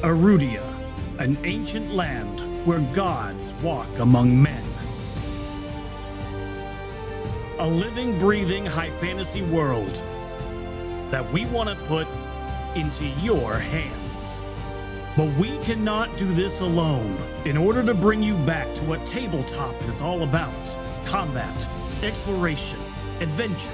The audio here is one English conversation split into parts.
Arudia, an ancient land where gods walk among men. A living, breathing high fantasy world that we want to put into your hands. But we cannot do this alone. In order to bring you back to what tabletop is all about, combat, exploration, adventure,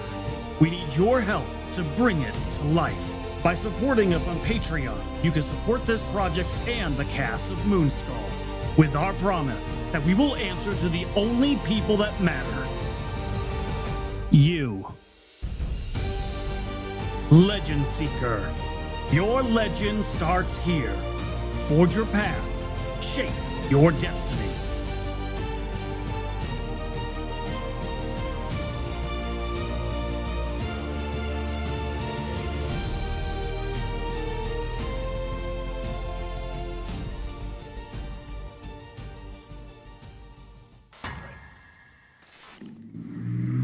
we need your help to bring it to life. By supporting us on Patreon, you can support this project and the cast of Moonskull, with our promise that we will answer to the only people that matter. You. Legend Seeker. Your legend starts here. Forge your path. Shape your destiny.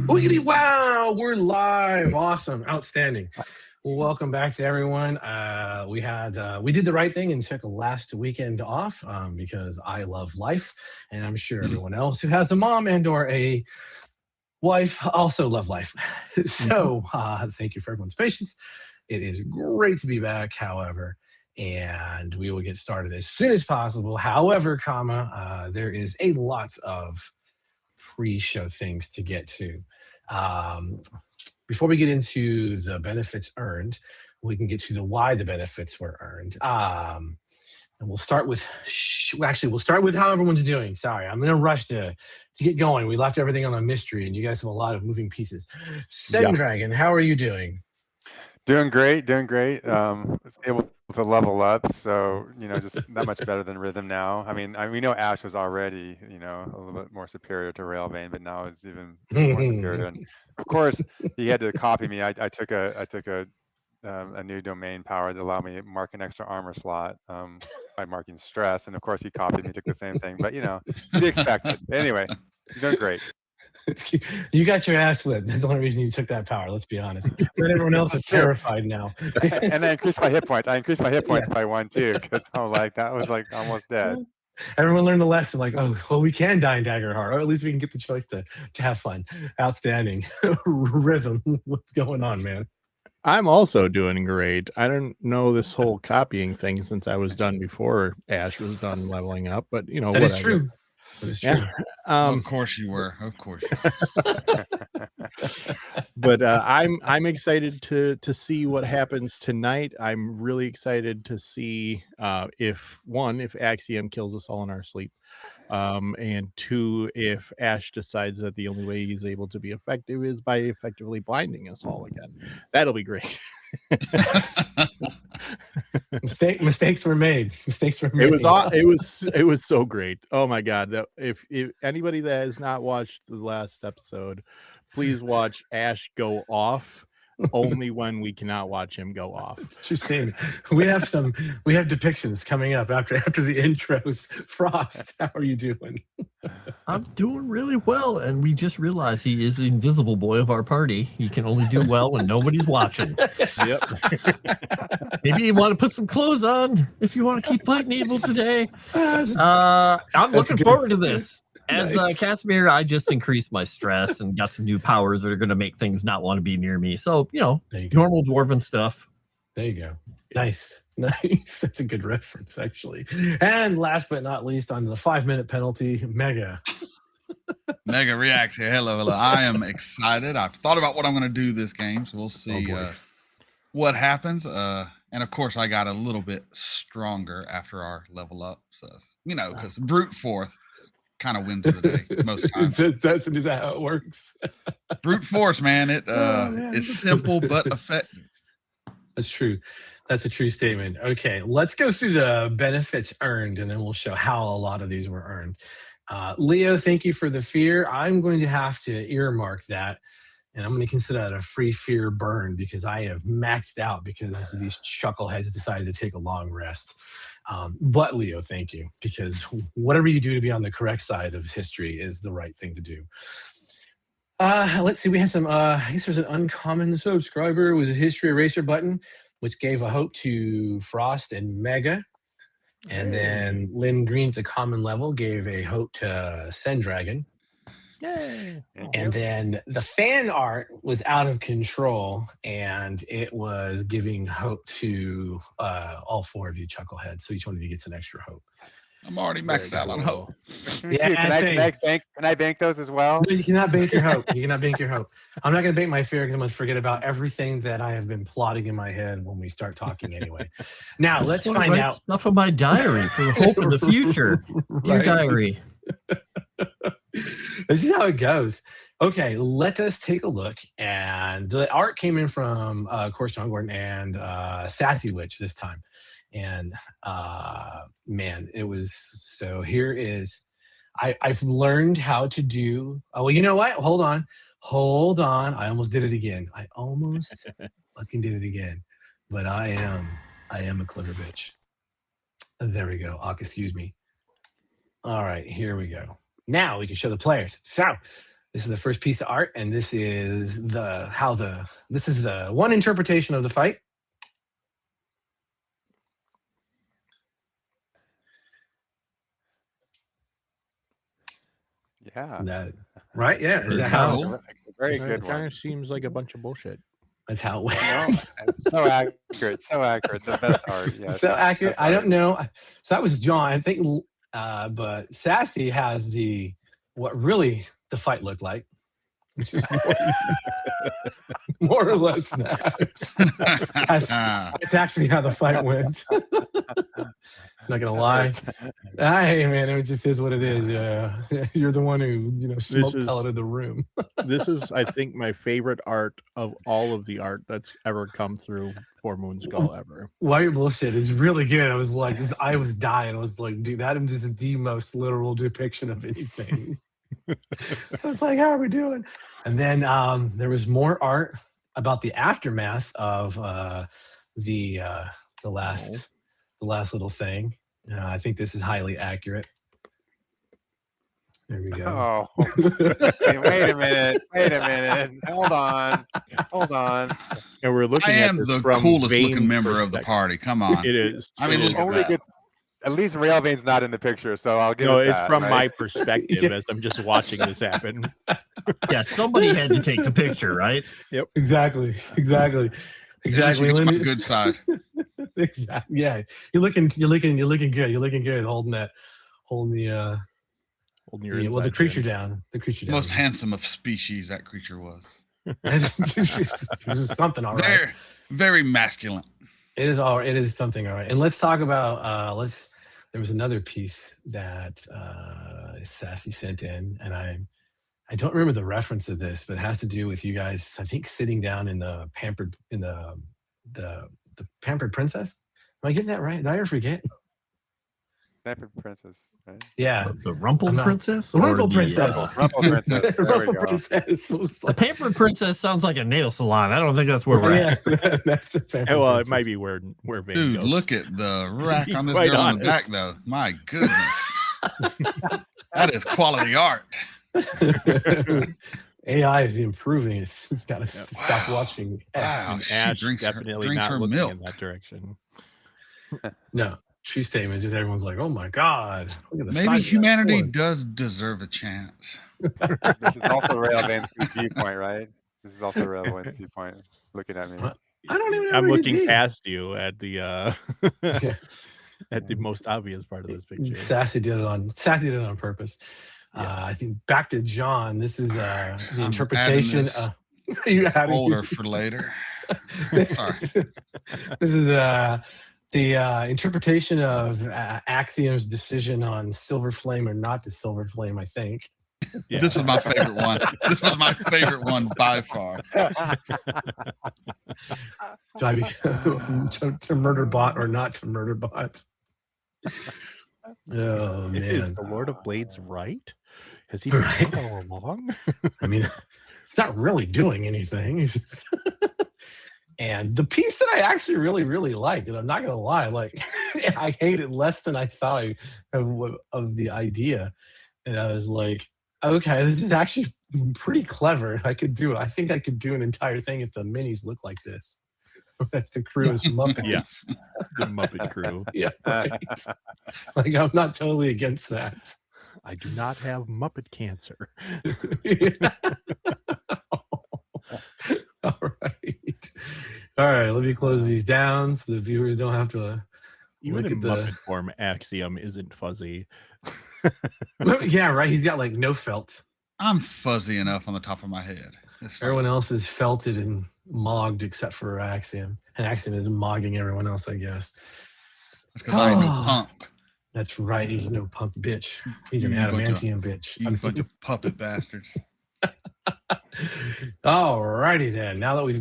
Wiggity wow, we're live. Awesome, outstanding. Welcome back to everyone. We did the right thing and took last weekend off because I love life, and I'm sure everyone else who has a mom and or a wife also love life. So thank you for everyone's patience. It is great to be back, however, and we will get started as soon as possible. However, there is a lot of pre-show things to get to. Before we get into the benefits earned, we can get to the why the benefits were earned. And we'll start with, we'll start with how everyone's doing. Sorry, I'm in a rush to get going. We left everything on a mystery, and you guys have a lot of moving pieces. Dragon, how are you doing? Doing great, doing great. Able to level up, so just that much better than Rhythm now. I mean, we know Ash was already, a little bit more superior to Vane, but now it's even more superior. And of course, he had to copy me. I took a new domain power that allowed me to mark an extra armor slot by marking stress, and of course he copied me, took the same thing. But to be expected. Anyway, you're doing great. You got your ass whipped. That's the only reason you took that power. Let's be honest. But everyone else is terrified now. And I increased my hit points. I increased my hit points by 1 too, because I was like, that was like almost dead. Everyone learned the lesson. Like, oh, well, we can die in Daggerheart, or at least we can get the choice to have fun. Outstanding. Rhythm, what's going on, man? I'm also doing great. I don't know this whole copying thing since I was done before Ash was done leveling up, but that is true. That is true. Yeah. Of course you were. Of course. But I'm excited to see what happens tonight. I'm really excited to see if Axiom kills us all in our sleep, and 2, if Ash decides that the only way he's able to be effective is by effectively blinding us all again. That'll be great. Mistakes were made. It was so great. Oh my god! If anybody that has not watched the last episode, please watch Ash go off. Only when we cannot watch him go off. Interesting. We have depictions coming up after the intros. Frost, how are you doing? I'm doing really well, and we just realized he is the invisible boy of our party. He can only do well when nobody's watching. Yep. Maybe you want to put some clothes on if you want to keep fighting evil today. I'm looking forward to this. As Kasimir, I just increased my stress and got some new powers that are going to make things not want to be near me. So, normal dwarven stuff. There you go. Nice. That's a good reference, actually. And last but not least, on the 5-minute penalty, Mega. Mega reacts here. Hello. I am excited. I've thought about what I'm going to do this game, so we'll see what happens. And of course, I got a little bit stronger after our level up. So, because brute force kind of wins the day most times. Is that how it works? Brute force, man. It's simple but effective. That's true. That's a true statement. Okay, let's go through the benefits earned, and then we'll show how a lot of these were earned. Leo, thank you for the fear. I'm going to have to earmark that, and I'm going to consider that a free fear burn because I have maxed out because these chuckleheads decided to take a long rest. But Leo, thank you, because whatever you do to be on the correct side of history is the right thing to do. Let's see, we had some, I guess there's an uncommon subscriber. It was a history eraser button, which gave a hope to Frost and Mega. And then Lynn Green at the common level gave a hope to Send Dragon. Yay! And then the fan art was out of control, and it was giving hope to all 4 of you chuckleheads. So each one of you gets an extra hope. I'm already maxed out on hope. Yeah, can I bank those as well? No, you cannot bank your hope. You cannot bank your hope. I'm not going to bank my fear because I'm going to forget about everything that I have been plotting in my head when we start talking anyway. Now, let's find out stuff in my diary for hope in the future. Dear diary. This is how it goes. Okay, let us take a look. And the art came in from, of course, John Gordon and Sassy Witch this time. And man, it was so. Here is, I've learned how to do. Oh, well, you know what? Hold on. I almost did it again. I almost fucking did it again. But I am a clever bitch. There we go. Excuse me. All right, here we go. Now we can show the players. So this is the first piece of art, and this is the one interpretation of the fight. Yeah. Right? Yeah. Is that how? Very good. It kind of seems like a bunch of bullshit. That's how it went. No, so accurate. So accurate. The best art. Yeah. So accurate. I don't know. So that was John. I think, but Sassy has what really the fight looked like, which is more or less that. That's actually how the fight went. Not gonna lie. Hey man, it just is what it is. You're the one who smoke pelleted the room. This is, I think, my favorite art of all of the art that's ever come through for Moonskull ever. White bullshit. It's really good. I was dying. I was like, dude, that is the most literal depiction of anything. I was like, how are we doing? And then there was more art about the aftermath of the last little thing. I think this is highly accurate. There we go. Oh, wait a minute. Hold on. And we're looking I at am this the from coolest Vane's looking member of the perspective. party. Come on. It is. I mean, It is. look at Only that. good. At least Railvane's not in the picture, so I'll give No, it it's that, from right? my perspective as I'm just watching this happen. Yeah, somebody had to take the picture, right? Exactly. You get my good side. Exactly. Yeah. You're looking good. You're looking good holding the creature down. The creature down. Most handsome of species that creature was. This is something all right. Very, very masculine. It is something all right. And let's talk about there was another piece that Sassy sent in, and I don't remember the reference of this, but it has to do with you guys, I think, sitting down in the pampered princess. Am I getting that right? Did I ever forget? Pampered princess, right? Yeah. The Rumple Princess? The Rumple Or Princess. Rumple princess. There we Rumple go. Princess. It was The like, Pampered Princess sounds like a nail salon. I don't think that's where we're at. yeah, that's the pampered Well, princess. it might be where Vane Dude, goes. look at the rack be on this quite girl on the back, honest. though. My goodness. That is quality art. AI is improving. It's got to stop Wow. watching. Wow. And She Ash drinks her- definitely drinks not her looking milk. in that direction. No, true statement. Just everyone's like, "Oh my god!" Look at the Maybe size of that humanity sword. does deserve a chance. This is also Railvane's viewpoint, right? This is also Railvane's viewpoint. Looking at me. What? I don't even know. I'm where you'd looking be. past you at the Yeah. at the most obvious part of this picture. Sassy did it on purpose. I think back to John. This is the I'm interpretation. adding You adding Older for later. Sorry. This is the interpretation of Axiom's decision on Silver Flame or not the Silver Flame. I think. Yeah. This was my favorite one. This was my favorite one by far. To murder bot or not to murder bot. Oh Is man! the Lord of Blades right? Has he Right. been all along? I mean, it's not really doing anything. It's just- and the piece that I actually really liked, and I'm not gonna lie, like I hate it less than I thought of the idea, and I was like, okay, this is actually pretty clever. I could do it. I think I could do an entire thing if the minis look like this. That's the crew is Muppets. Yes, the Muppet crew. Yeah, right. Like I'm not totally against that. I do not have Muppet cancer. All right. All right. Let me close these down so the viewers don't have to Even look in at the. Muppet form, Axiom isn't fuzzy. Yeah, right. He's got like no felt. I'm fuzzy enough on the top of my head. It's fine. Everyone else is felted and mogged except for Axiom. And Axiom is mogging everyone else, I guess. That's because I ain't no punk. That's right. He's no punk bitch. He's an You bunch of- adamantium bitch. You bunch of puppet bastards. All righty then. Now that we've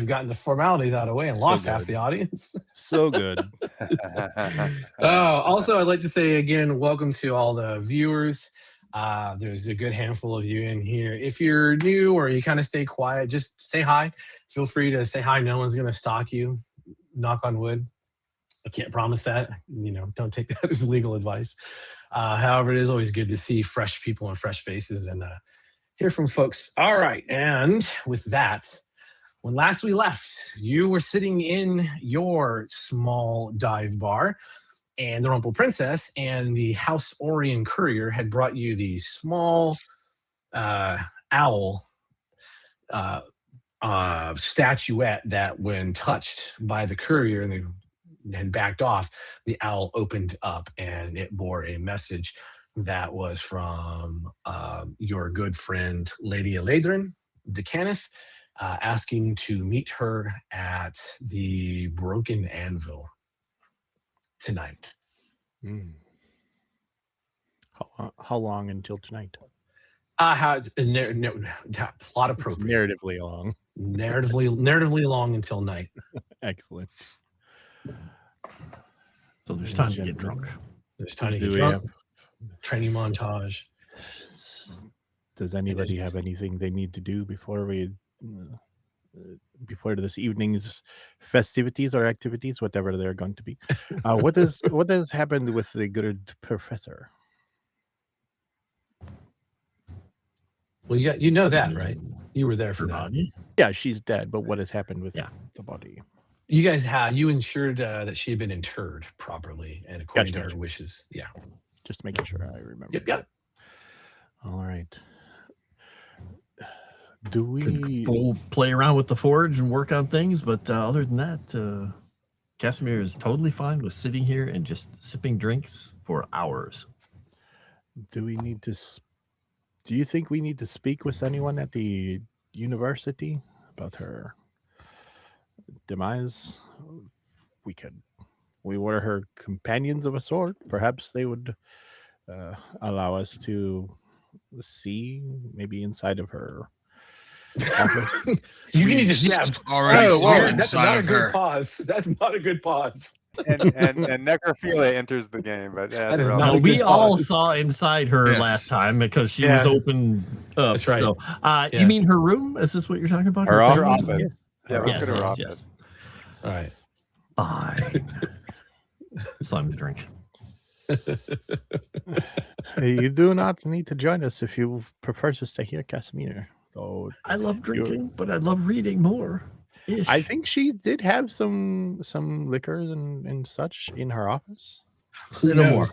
gotten the formalities out of the way and lost half good. the audience. So good. Also, I'd like to say again, welcome to all the viewers. There's a good handful of you in here. If you're new or you kind of stay quiet, just say hi. Feel free to say hi. No one's going to stalk you. Knock on wood. I can't promise that. Don't take that as legal advice. However, it is always good to see fresh people and fresh faces and hear from folks. All right. And with that, when last we left, you were sitting in your small dive bar, and the Rumple Princess and the House Orion Courier had brought you the small owl statuette that, when touched by the courier and backed off, the owl opened up and it bore a message that was from your good friend Lady Eladrin de Cannith, asking to meet her at the Broken Anvil tonight. How long until tonight? Plot appropriate. Narratively long. Narratively long until night. Excellent. So there's time to get drunk. There's time to Do get we drunk. have- Training montage. Does anybody have anything they need to do before this evening's festivities or activities, whatever they're going to be? What has happened with the good professor? Well, you know that, right? You were there for Her that. body? Yeah, she's dead, but what has happened with Yeah. the body? You guys you ensured that she had been interred properly and according to Gotcha. her wishes. Yeah. Just making sure I remember. Yep. All right. Do Could we? go play around with the forge and work on things, but other than that, Kasimir is totally fine with sitting here and just sipping drinks for hours. Do we need to? Do you think we need to speak with anyone at the university about her demise? We were her companions of a sort. Perhaps they would allow us to see maybe inside of her office. You can just already Oh, see wow, it that's inside not a of good her. pause. That's not a good pause. and necrophilia enters the game, but yeah, That is it's not No, a relevant. good we all pause. saw inside her Yes. last time because she was Yeah. open up. That's right. So, Yeah. you mean her room? Is this what you're talking about? Her Her office? office. Yeah, let's Yes, go to her yes, office. yes. All right. Fine. It's time to drink. You do not need to join us if you prefer to stay here, Kasimir. Though I love drinking, but I love reading more. Ish. I think she did have some liquors and such in her office. Who No more. knows?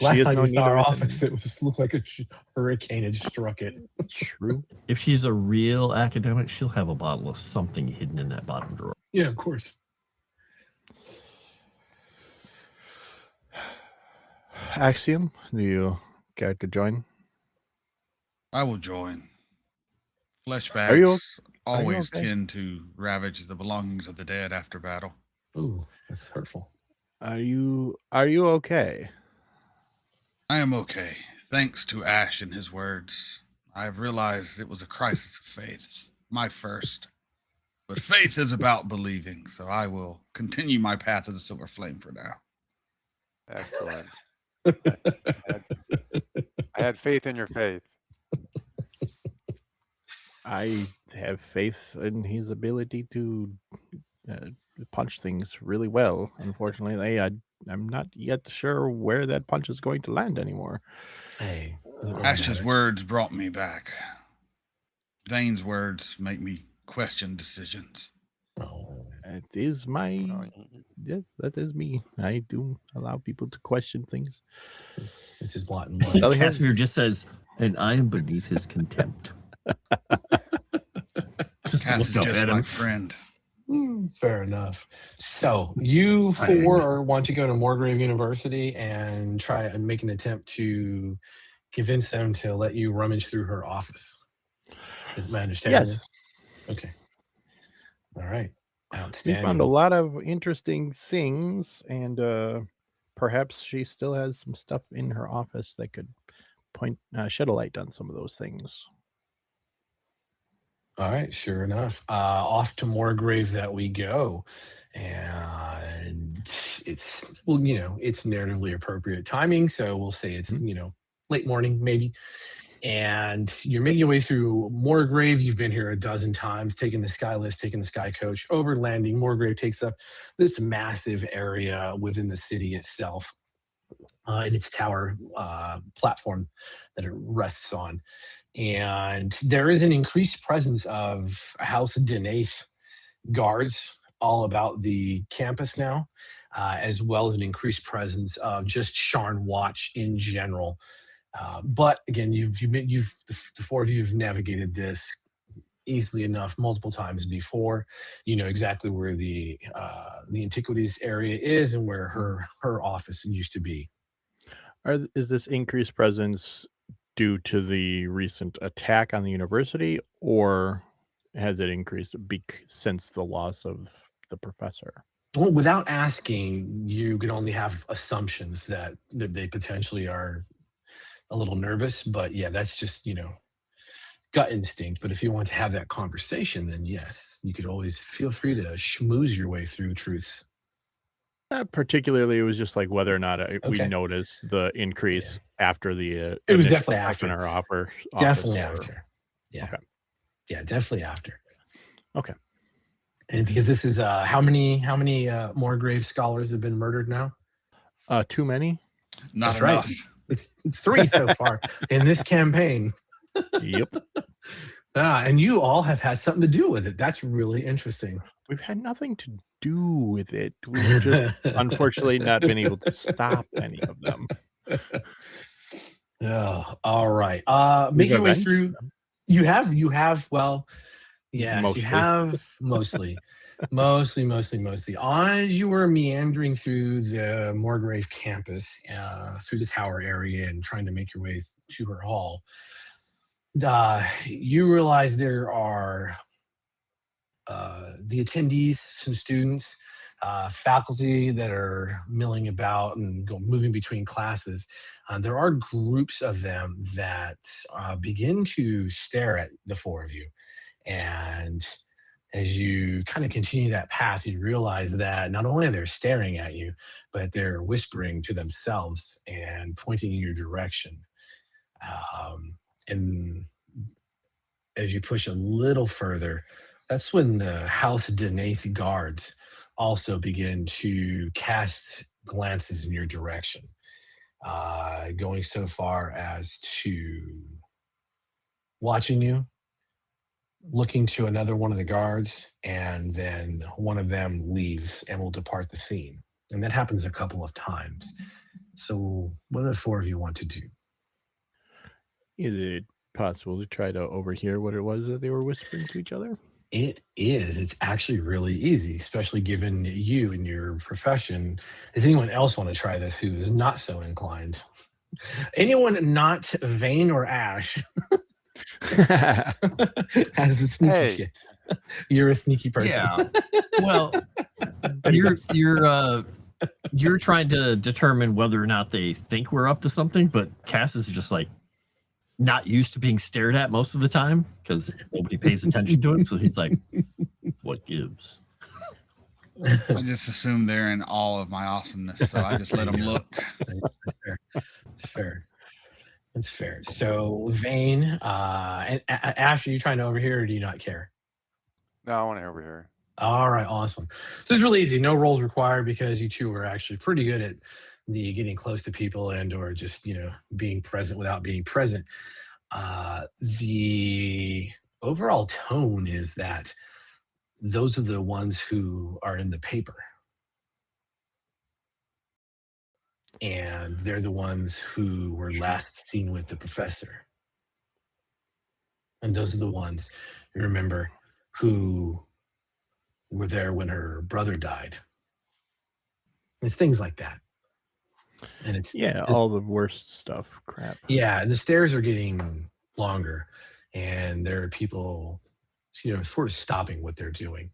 Last has time no you need saw of our it office, it looks like a hurricane had struck it. True. If she's a real academic, she'll have a bottle of something hidden in that bottom drawer. Yeah, of course. Axiom, do you care to join? I will join. Flesh Are you bags always okay? tend to ravage the belongings of the dead after battle. Ooh, that's hurtful. Are you okay? I am okay. Thanks to Ash and his words. I have realized it was a crisis of faith, my first. But faith is about believing, so I will continue my path as a silver flame for now. Excellent. I had faith in your faith. I have faith in his ability to punch things really well. Unfortunately, I'm not yet sure where that punch is going to land anymore. Hey. doesn't really Ash's matter. words brought me back. Vane's words make me question decisions. Oh. That is my. Yeah, that is me. I do allow people to question things. It's his lot in life. Kasimir just says, and I am beneath his contempt. Just Cass look is up just at my him. friend. Fair enough. So you four want to go to Moorgrave University and try and make an attempt to convince them to let you rummage through her office. Is my understanding? Yes. Okay. All right. We Outstanding. found a lot of interesting things, and perhaps she still has some stuff in her office that could shed a light on some of those things. All right, sure enough. Off to Moorgrave that we go. And it's, well, it's narratively appropriate timing. So we'll say it's, late morning, maybe. And you're making your way through Moorgrave. You've been here a dozen times, taking the sky lift, taking the sky coach, over landing. Moorgrave takes up this massive area within the city itself. In its tower platform that it rests on. And there is an increased presence of House Denaith guards all about the campus now, as well as an increased presence of just Sharn Watch in general. But again, the four of you have navigated this easily enough multiple times before. You know exactly where the antiquities area is and where her office used to be. Is this increased presence due to the recent attack on the university, or has it increased since the loss of the professor? Well, without asking, you can only have assumptions that they potentially are a little nervous. But yeah, that's just, gut instinct. But if you want to have that conversation, then yes, you could always feel free to schmooze your way through truths. Particularly, it was just like whether or not we noticed the increase after the. It was definitely after our offer. Definitely after. Yeah. Okay. Yeah, definitely after. Okay. And because this is how many Moorgrave scholars have been murdered now? Too many. Not That's enough. Right. It's 3 so far in this campaign. Yep. And you all have had something to do with it. That's really interesting. We've had nothing to do with it. We've just unfortunately not been able to stop any of them. Oh, all right. Make your way through. You have. Well, yes, mostly. You have mostly. Mostly. As you were meandering through the Moorgrave campus, through the tower area, and trying to make your way to her hall, you realize there are the attendees, some students, faculty that are milling about and moving between classes. There are groups of them that begin to stare at the four of you. And as you kind of continue that path, you realize that not only are they staring at you, but they're whispering to themselves and pointing in your direction. And as you push a little further, that's when the House Denaith guards also begin to cast glances in your direction, going so far as to watching you, looking to another one of the guards, and then one of them leaves and will depart the scene. And that happens a couple of times. So what do the four of you want to do? Is it possible to try to overhear what it was that they were whispering to each other? It is. It's actually really easy, especially given you and your profession. Does anyone else want to try this who is not so inclined? Anyone not Vane or Ash has a sneaky shit. You're a sneaky person. Yeah. Well, you're trying to determine whether or not they think we're up to something, but Cass is just like not used to being stared at most of the time because nobody pays attention to him. So he's like, what gives? I just assume they're in awe of my awesomeness, so I just let them look. It's fair. It's fair. So Vane, and Ash, are you trying to overhear or do you not care? No, I want to overhear. All right, awesome. So it's really easy. No rolls required because you two are actually pretty good at the getting close to people and or just being present without being present. The overall tone is that those are the ones who are in the paper. And they're the ones who were last seen with the professor. And those are the ones, you remember, who were there when her brother died. It's things like that. And it's all the worst stuff. Crap. Yeah, and the stairs are getting longer, and there are people, sort of stopping what they're doing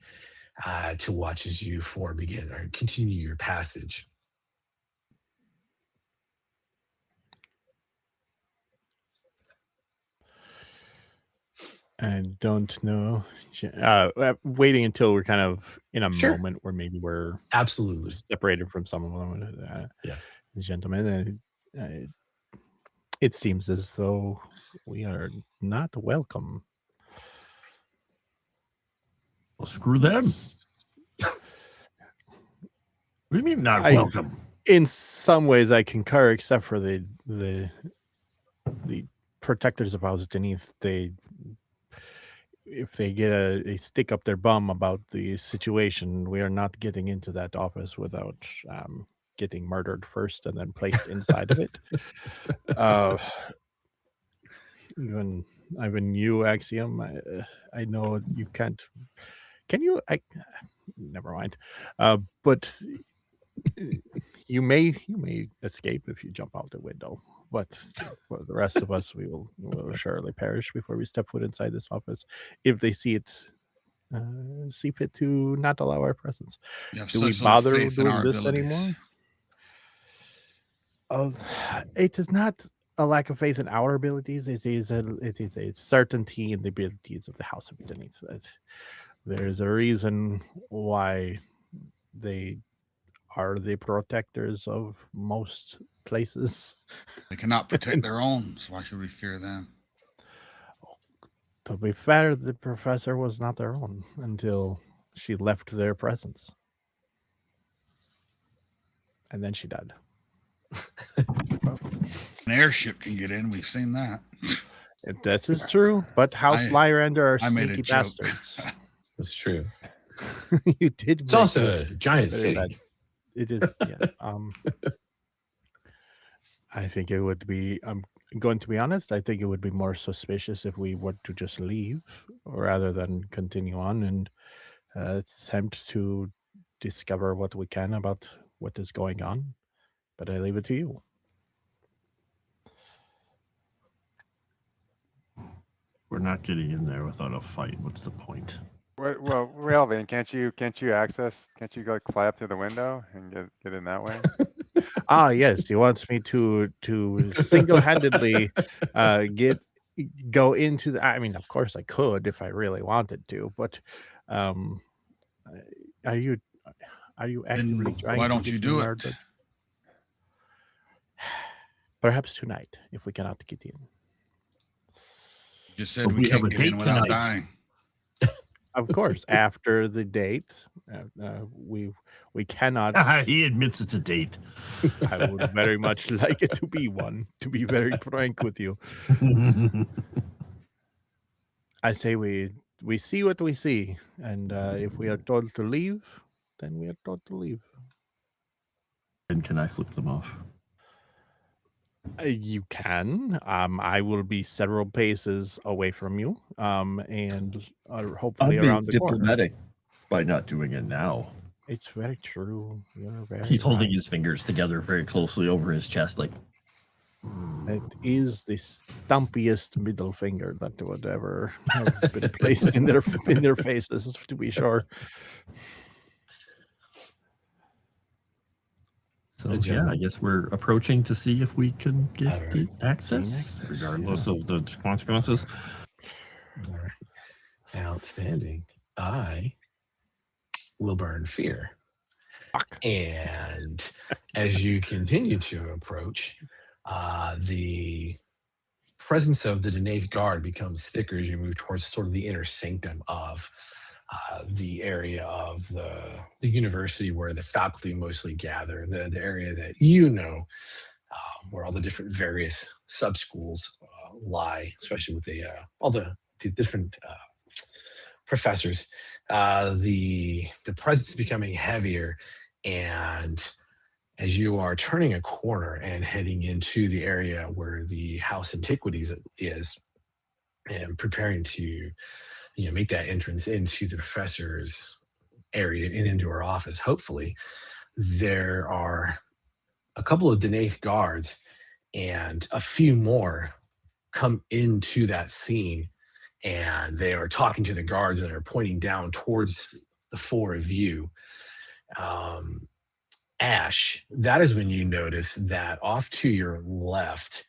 to watch as you four begin or continue your passage. I don't know. Waiting until we're kind of in a Sure. moment where maybe we're Absolutely. separated from someone. Yeah. Gentlemen, it seems as though we are not welcome. Well, screw them. What do you mean not welcome? In some ways, I concur, except for the protectors of House Denise. If they get a stick up their bum about the situation, we are not getting into that office without getting murdered first and then placed inside of it. Even you, Axiom, I know you can't. Can you? Never mind. But you may escape if you jump out the window. But for the rest of us, we will surely perish before we step foot inside this office if they see fit to not allow our presence. Do we bother doing this anymore? It is not a lack of faith in our abilities. It is a certainty in the abilities of the House of Denise. There is a reason why they are the protectors of most places. They cannot protect their own, so why should we fear them? To be fair, the professor was not their own until she left their presence. And then she died. An airship can get in, we've seen that. This is true, but House Lyrander are sneaky bastards. That's true. You did. It's also a giant city. It is, yeah. I think it would be, I'm going to be honest, I think it would be more suspicious if we were to just leave rather than continue on and attempt to discover what we can about what is going on. But I leave it to you. We're not getting in there without a fight. What's the point? Well, Vane, can't you go fly up through the window and get in that way? Yes, he wants me to single-handedly go into the. I mean, of course, I could if I really wanted to, but are you actively trying? Why don't you do it? Perhaps tonight, if we cannot get in. You just said we can't get in without dying. Of course, after the date, we cannot. He admits it's a date. I would very much like it to be one, to be very frank with you. I say we see what we see, and if we are told to leave, then we are told to leave. And can I flip them off? You can. I will be several paces away from you, and hopefully around the corner. Diplomatic by not doing it now. It's very true. He's holding his fingers together very closely over his chest, like. It is the stumpiest middle finger that would ever have been placed in their faces, to be sure. So yeah, I guess we're approaching to see if we can get the access, regardless of the consequences. All right. Outstanding. I will burn fear. And as you continue to approach, the presence of the Denave Guard becomes thicker as you move towards sort of the inner sanctum of the area of the university where the faculty mostly gather, the area that where all the different various sub-schools lie, especially with all the different professors. The presence is becoming heavier, and as you are turning a corner and heading into the area where the House Antiquities is, and preparing to make that entrance into the professor's area and into her office, hopefully, there are a couple of Denaith guards and a few more come into that scene, and they are talking to the guards and are pointing down towards the four of you. Ash, that is when you notice that off to your left,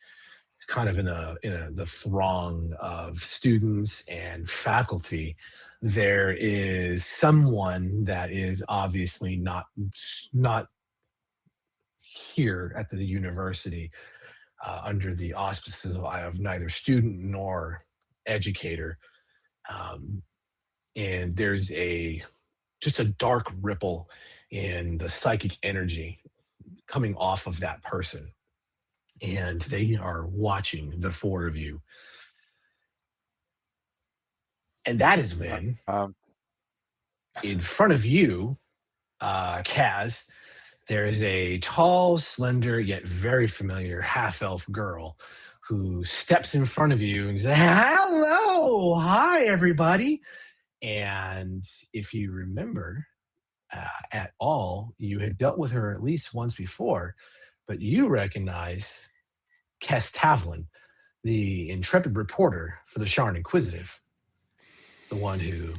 kind of in the throng of students and faculty, there is someone that is obviously not here at the university under the auspices of neither student nor educator, and there's just a dark ripple in the psychic energy coming off of that person, and they are watching the four of you. And that is when, in front of you, Kaz, there is a tall, slender, yet very familiar half-elf girl who steps in front of you and says, "Hello, hi, everybody." And if you remember at all, you had dealt with her at least once before, but you recognize Kes Tavlin, the intrepid reporter for the Sharn Inquisitive, the one who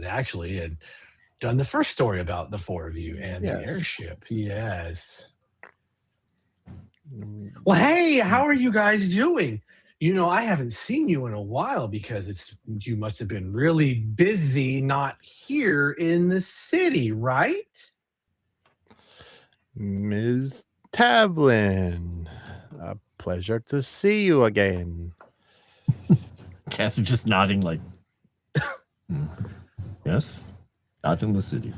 actually had done the first story about the four of you and the airship. Yes. Well, hey, how are you guys doing? I haven't seen you in a while because you must have been really busy not here in the city, right? Ms. Tavlin, a pleasure to see you again. Cass is just nodding like, yes, not in the city.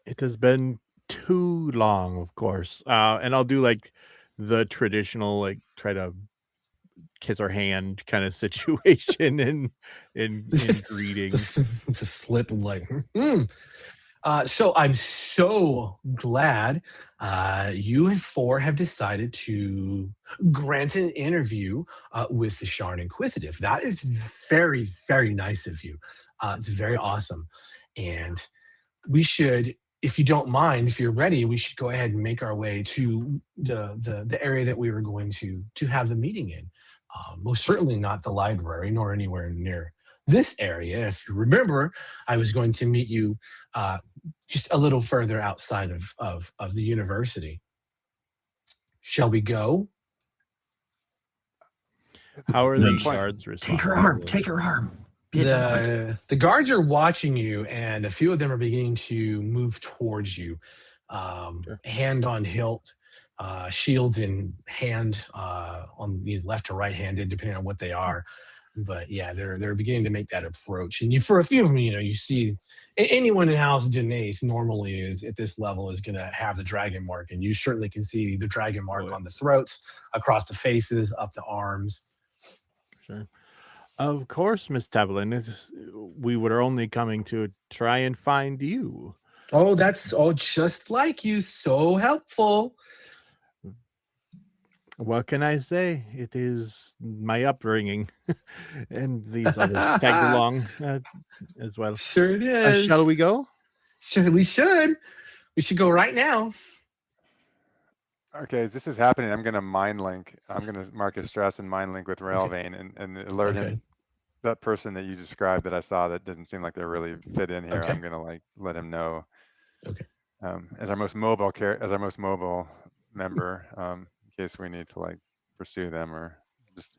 It has been too long, of course. And I'll do like the traditional, like try to kiss her hand kind of situation in greeting. It's a slip of like, so I'm so glad you four have decided to grant an interview with the Sharn Inquisitive. That is very, very nice of you. It's very awesome. And we should, if you don't mind, if you're ready, we should go ahead and make our way to the area that we were going to have the meeting in. Most certainly not the library, nor anywhere near this area. If you remember, I was going to meet you just a little further outside of the university. Shall we go? How are the guards responding? Take her arm. The guards are watching you, and a few of them are beginning to move towards you, hand on hilt, shields in hand, on left to right handed, depending on what they are. But yeah, they're beginning to make that approach. And for a few of them, you see anyone in House Denaith normally is at this level is going to have the dragon mark, and you certainly can see the dragon mark on the throats, across the faces, up the arms. Sure. Of course, Miss Tavlin. We were only coming to try and find you. Oh, that's just like you. So helpful. What can I say? It is my upbringing, and these others tagged along as well. Sure it is. Shall we go? Sure, we should. We should go right now. Okay, as this is happening, I'm going to mind link. I'm going to mark a stress and mind link with Railvane and alert him. That person that you described that I saw that didn't seem like they really fit in here. I'm going to let him know. Okay. As our most mobile member, in case we need to pursue them or just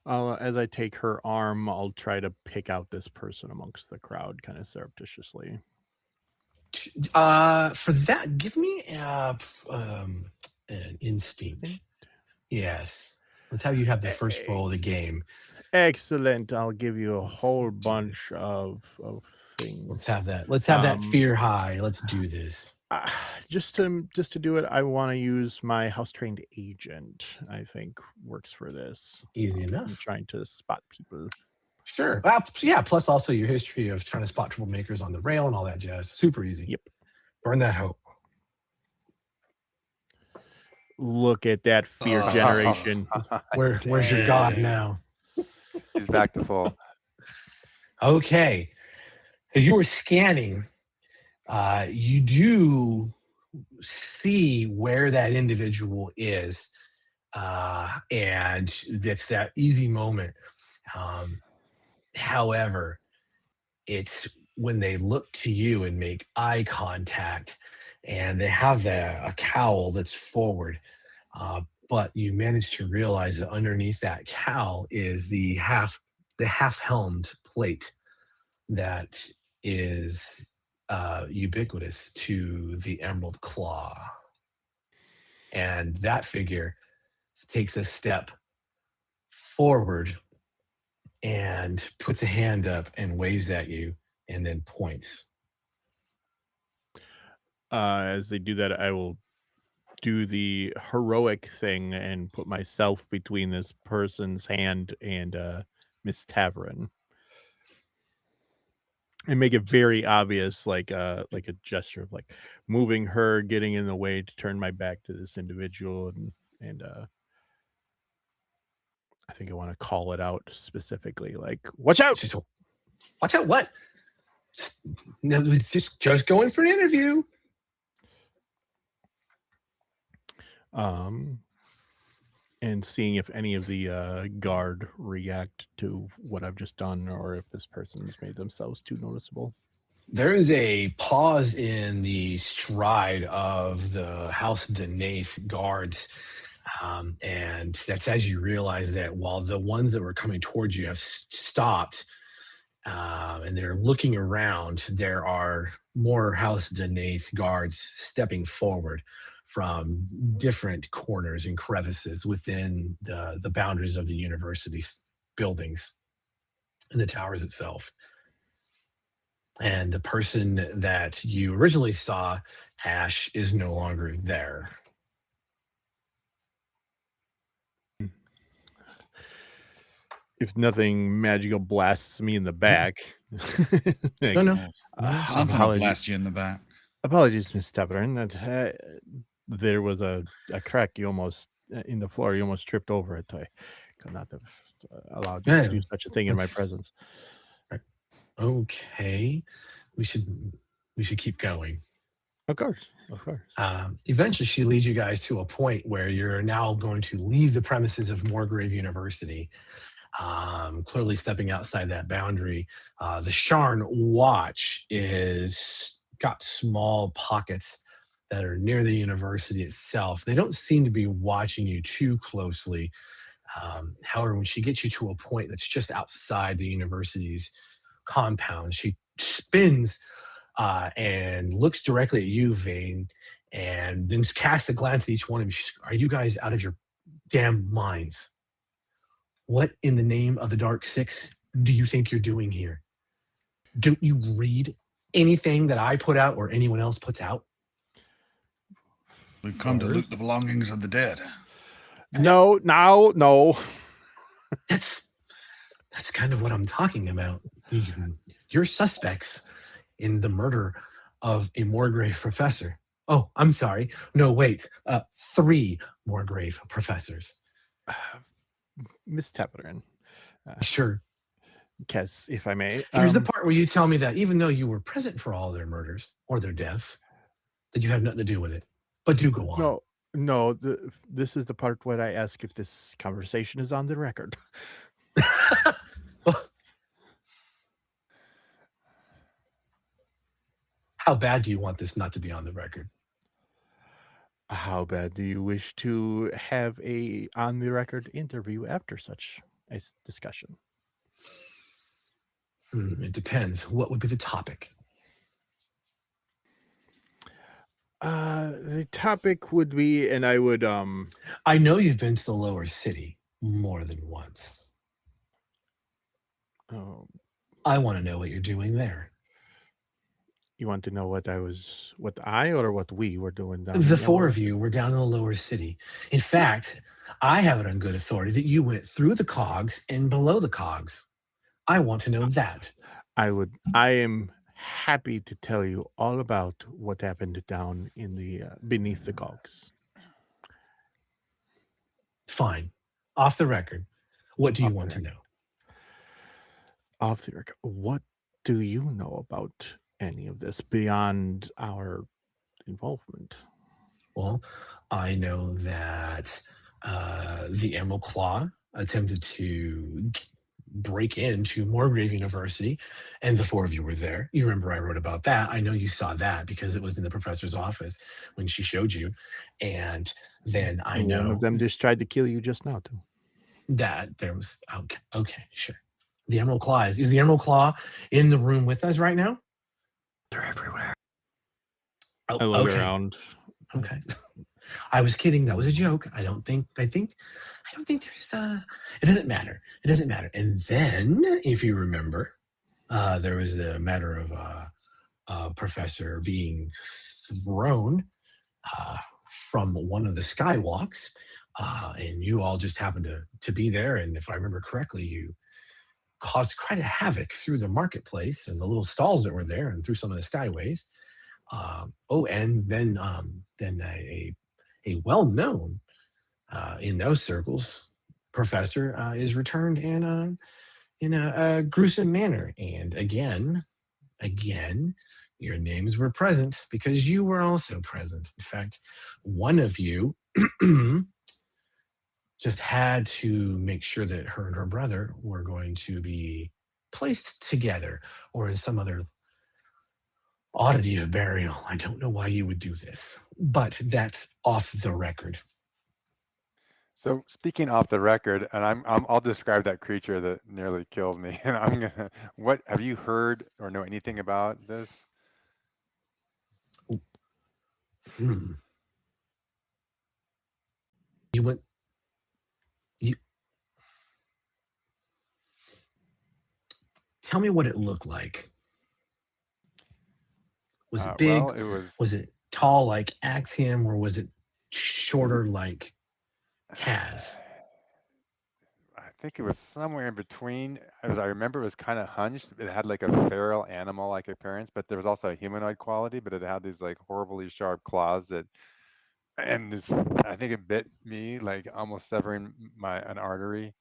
As I take her arm, I'll try to pick out this person amongst the crowd, kind of surreptitiously. For that, give me an instinct. Yes. Let's have you have the first roll of the game. Excellent. I'll give you a whole bunch of things. Let's have that. Let's have that fear high. Let's do this. Just to do it, I want to use my house trained agent. I think works for this. Easy enough. I'm trying to spot people. Sure. Yeah. Plus, also your history of trying to spot troublemakers on the rail and all that jazz. Super easy. Yep. Burn that hope. Look at that fear generation. Where's your god now? He's back to full. Okay. As you were scanning, you do see where that individual is, and it's that easy moment. However, it's when they look to you and make eye contact, and they have a cowl that's forward, but you manage to realize that underneath that cowl is the half-helmed plate that is ubiquitous to the Emerald Claw. And that figure takes a step forward and puts a hand up and waves at you and then points. As they do that, I will do the heroic thing and put myself between this person's hand and Miss Tavern. And make it very obvious, like a gesture of like moving her, getting in the way to turn my back to this individual, and I think I want to call it out specifically, like, watch out! Watch out! What? No, it's just going for an interview. And seeing if any of the guard react to what I've just done, or if this person's made themselves too noticeable. There is a pause in the stride of the House Denaith guards, and that's as you realize that while the ones that were coming towards you have stopped, and they're looking around, there are more House Denaith guards stepping forward from different corners and crevices within the boundaries of the university's buildings and the towers itself. And the person that you originally saw, Ash, is no longer there. If nothing magical blasts me in the back. No. Something will blast you in the back. Apologies, Miss Tavern. There was a crack you almost in the floor. You almost tripped over it. I could not have allowed you to do such a thing in my presence. Okay, we should keep going. Of course. Eventually, she leads you guys to a point where you're now going to leave the premises of Morgrave University. Clearly stepping outside that boundary. The Sharn Watch is got small pockets that are near the university itself. They don't seem to be watching you too closely. However, when she gets you to a point that's just outside the university's compound, she spins and looks directly at you, Vane, and then casts a glance at each one of you. She's, are you guys out of your damn minds? What in the name of the Dark Six do you think you're doing here? Don't you read anything that I put out or anyone else puts out? We've come to loot the belongings of the dead. No. That's kind of what I'm talking about. You're suspects in the murder of a Morgrave professor. Oh, I'm sorry. No, wait. 3 Morgrave professors. Miss Tavern. Sure. Kes, if I may. Here's the part where you tell me that even though you were present for all their murders or their deaths, that you have nothing to do with it. But do go on. No. This is the part where I ask if this conversation is on the record. How bad do you want this not to be on the record? How bad do you wish to have a on the record interview after such a discussion? It depends. What would be the topic? The topic would be, and I would I know you've been to the lower city more than once. Oh, I want to know what you're doing there. you want to know what I or what we were doing down The 4 of you were down in the lower city. In fact, I have it on good authority that you went through the cogs and below the cogs. I want to know that. I am happy to tell you all about what happened down in the beneath the cogs. Fine. Off the record. What do you want to know? Off the record, what do you know about any of this beyond our involvement? Well, I know that the Emerald Claw attempted to break into Morgrave University, and the four of you were there. You remember I wrote about that. I know you saw that because it was in the professor's office when she showed you. And then I know one of them just tried to kill you just now too. that there was okay, sure. The Emerald Claw is the Emerald Claw in the room with us right now? They're everywhere. Oh, I look okay. around. Okay. I was kidding. That was a joke. I don't think there's it doesn't matter. It doesn't matter. And then, if you remember, there was a matter of a professor being thrown from one of the skywalks, and you all just happened to be there. And if I remember correctly, you caused quite a havoc through the marketplace and the little stalls that were there and through some of the skyways. And then a well-known in those circles professor is returned in a gruesome manner. And again, your names were present because you were also present. In fact, one of you just had to make sure that her and her brother were going to be placed together or in some other oddity of burial. I don't know why you would do this, but that's off the record. So speaking off the record, and I'll describe that creature that nearly killed me. And what have you heard or know anything about this? Tell me what it looked like. Was it big? Well, was it tall like Axiom, or was it shorter like Kaz? I think it was somewhere in between. As I remember, it was kind of hunched. It had like a feral animal-like appearance, but there was also a humanoid quality. But it had these like horribly sharp claws and I think it bit me, like almost severing an artery.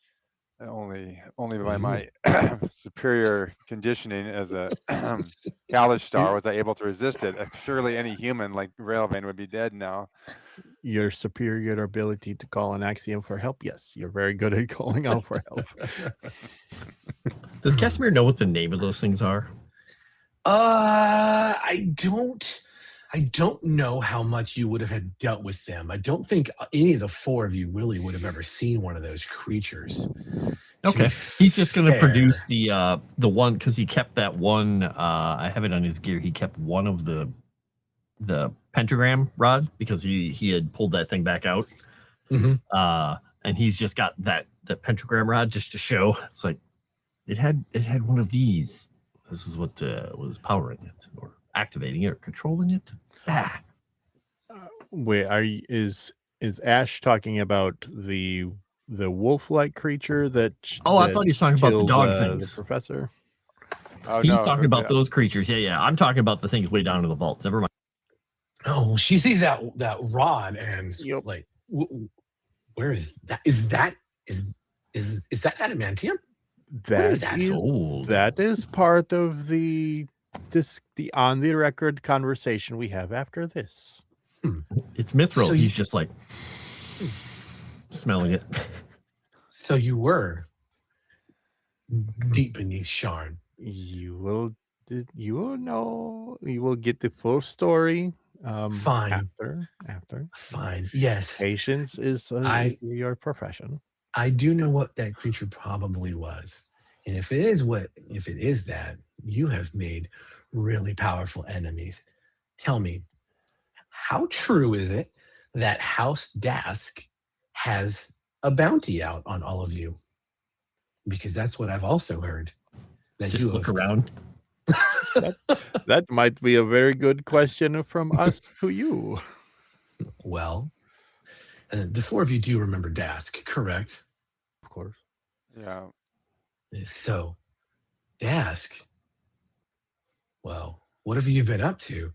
Only by my superior conditioning as a Kalish star was I able to resist it. Surely any human like Railvane would be dead now. Your superior ability to call an Axiom for help? Yes, you're very good at calling out for help. Does Kasimir know what the name of those things are? I don't know how much you would have had dealt with them. I don't think any of the four of you really would have ever seen one of those creatures. Okay, he's just going to produce the one because he kept that one. I have it on his gear. He kept one of the pentagram rod because he had pulled that thing back out. And he's just got that pentagram rod just to show. It's like it had one of these. This is what was powering it or activating it or controlling it. Wait, is Ash talking about the wolf-like creature that? I thought he was talking about the dog things. The professor. Oh, he's talking about those creatures. Yeah. I'm talking about the things way down in the vaults. Never mind. Oh, she sees that rod and like, where is that? Is that adamantium? That is part of the on the record conversation we have after this. It's mithril. So he's just like smelling it. So you were deep beneath Sharn. You will know. You will get the full story. Fine. After. Fine. Yes. Patience is your profession. I do know what that creature probably was. And if it is that, you have made really powerful enemies. Tell me, how true is it that House Dask has a bounty out on all of you? Because that's what I've also heard. That just look around. That might be a very good question from us to you. Well, the four of you do remember Dask, correct? Of course. Yeah. So, Ask. Well, whatever you've been up to,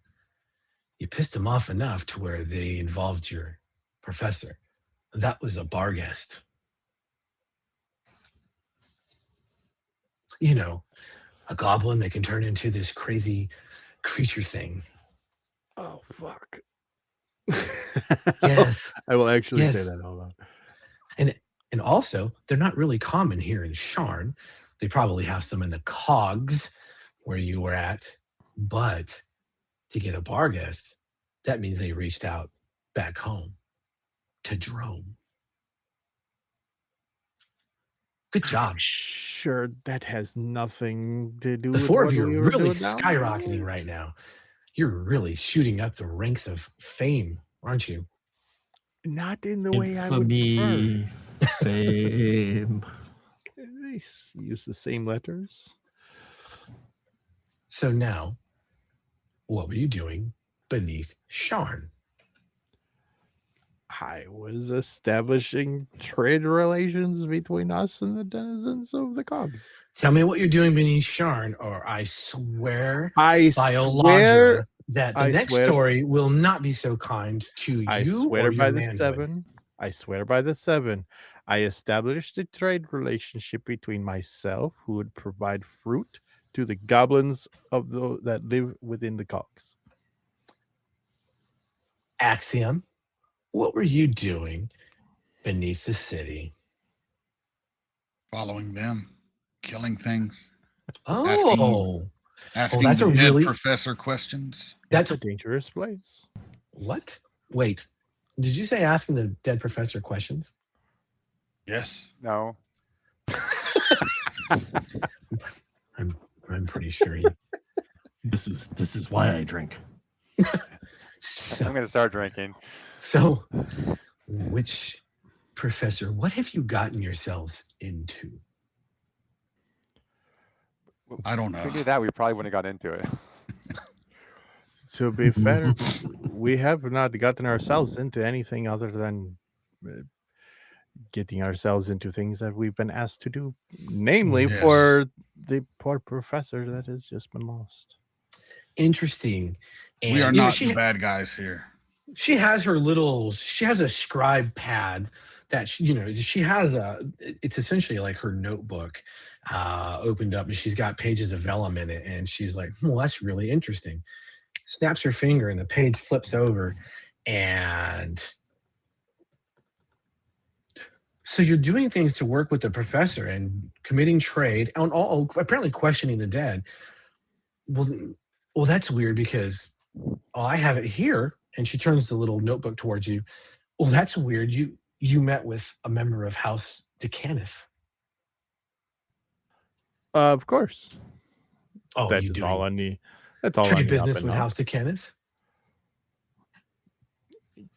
you pissed them off enough to where they involved your professor. That was a barghest. You know, a goblin that can turn into this crazy creature thing. Oh, fuck. Yes. I will actually say Yes. that out loud. And also, they're not really common here in Sharn. They probably have some in the cogs where you were at. But to get a barghest, that means they reached out back home to Drome. Good job. Sure, that has nothing to do The with four of what you we are were really doing now. skyrocketing right now. You're really shooting up the ranks of fame, aren't you? Not in the way I would prefer. Infamy, fame. They use the same letters. So now, what were you doing beneath Sharn? I was establishing trade relations between us and the denizens of the cogs. Tell me what you're doing beneath Sharn, or I swear I by swear, Oladra that the I next swear- story will not be so kind to I you swear or by your the manhood. seven. I swear by the seven. I established a trade relationship between myself, who would provide fruit to the goblins of that live within the cogs. Axiom, what were you doing beneath the city? Following them, killing things, Oh, asking that's the a dead really- professor questions. that's a dangerous place. what? Wait, did you say asking the dead professor questions? Yes. No. I'm pretty sure you. This is why I drink. I'm So, going to start drinking. so, which professor? What have you gotten yourselves into? I don't If we know. knew that, we probably wouldn't have got into it. To be fair, we have not gotten ourselves into anything other than getting ourselves into things that we've been asked to do, namely Yes. for the poor professor that has just been lost. Interesting. And We are you know, not the bad guys here. she has a scribe pad that she has it's essentially like her notebook opened up, and she's got pages of vellum in it, and she's like, well, that's really interesting. Snaps her finger and the page flips over, and so you're doing things to work with the professor and committing trade and all apparently questioning the dead. Well, that's weird because I have it here. And she turns the little notebook towards you. Well, that's weird. You met with a member of House DeCannith. Of course. Oh, That you is doing all on the. That's all on trade the up business and with up. House DeCannith?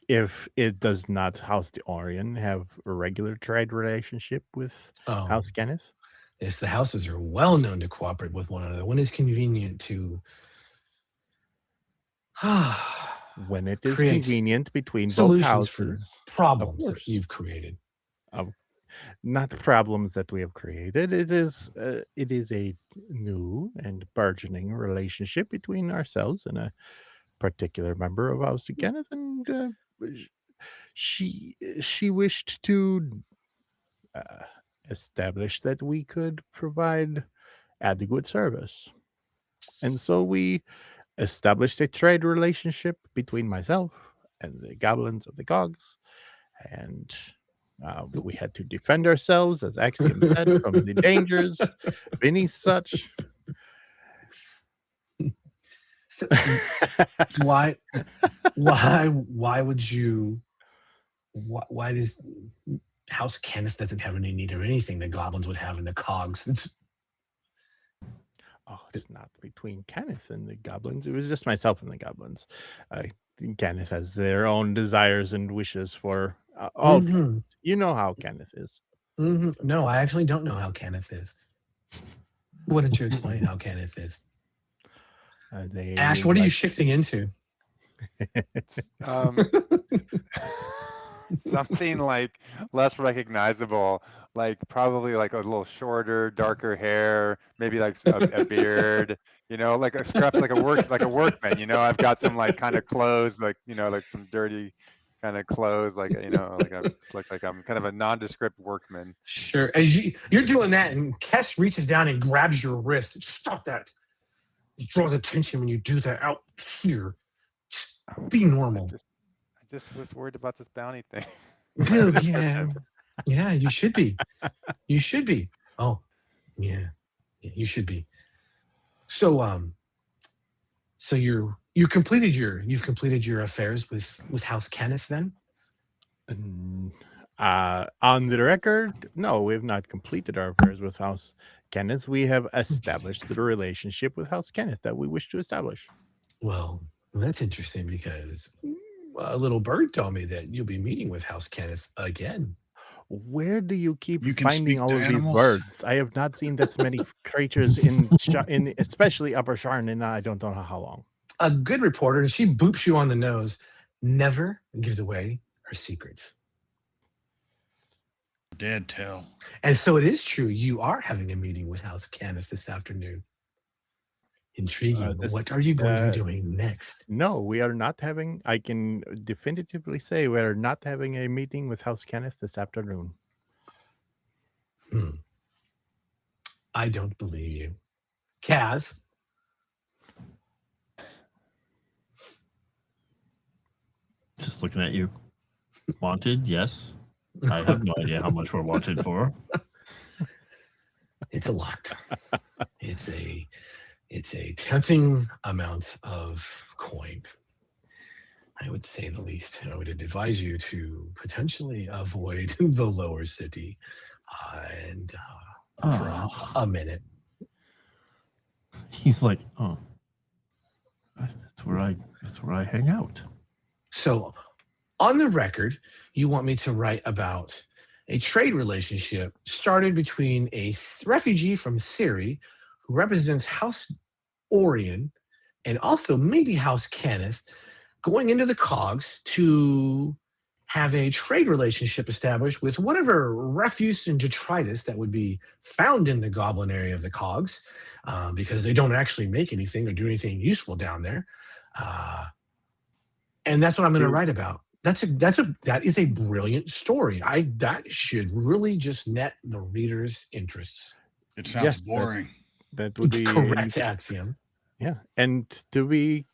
If it does not, House the Orion have a regular trade relationship with Oh, House Kenneth? yes, the houses are well known to cooperate with one another when it's convenient to. When it is Create convenient between both solutions for houses. problems that course. you've created. Not the problems that we have created. It is a new and burgeoning relationship between ourselves and a particular member of House Kenneth, and she wished to establish that we could provide adequate service, and so we established a trade relationship between myself and the goblins of the cogs, and we had to defend ourselves, as Axiom said, from the dangers beneath such. So, why would you? Why does House Kenneth doesn't have any need of anything the goblins would have in the cogs? It's not between Kenneth and the goblins. It was just myself and the goblins. Kenneth has their own desires and wishes for all. Mhm. You know how Kenneth is. Mm-hmm. No, I actually don't know how Kenneth is. Why don't you explain how Kenneth is? Ash, what are you shifting into? Something like less recognizable, like probably like a little shorter, darker hair, maybe like a beard, you know, like a scruff, like a workman. You know, I've got some like kind of clothes, like you know, like some dirty kind of clothes, like you know, like I just look like I'm kind of a nondescript workman. Sure. As you're doing that, and Kess reaches down and grabs your wrist. Stop that. It draws attention when you do that out here. Just be normal. I just was worried about this bounty thing. Good, yeah. Yeah, you should be. You should be. Oh, yeah. You should be. So so you've completed your affairs with House Kenneth then? On the record, no, we have not completed our affairs with House Kenneth. We have established the relationship with House Kenneth that we wish to establish. Well, that's interesting because a little bird told me that you'll be meeting with House Kenneth again. Where do you keep You can finding speak all to of animals? these birds? I have not seen this many creatures in especially Upper Sharn in I don't know how long. A good reporter, and she boops you on the nose, never gives away her secrets. Dead tell. And so it is true. You are having a meeting with House Kenneth this afternoon. Intriguing. What are you going to be doing next? No, we are not having. I can definitively say we are not having a meeting with House Kenneth this afternoon. I don't believe you. Kaz? Just looking at you. Wanted, yes. I have no idea how much we're wanted for. It's a lot. It's a tempting amount of coin. I would say the least. I would advise you to potentially avoid the lower city for a minute. He's like, oh, that's where I hang out. So, on the record, you want me to write about a trade relationship started between a refugee from Syria who represents House Orion and also maybe House Kenneth going into the cogs to have a trade relationship established with whatever refuse and detritus that would be found in the goblin area of the cogs, because they don't actually make anything or do anything useful down there. And that's what I'm going to write about. That is a brilliant story. That should really just net the reader's interests. It sounds boring. That would be correct, Axiom. Yeah, and to be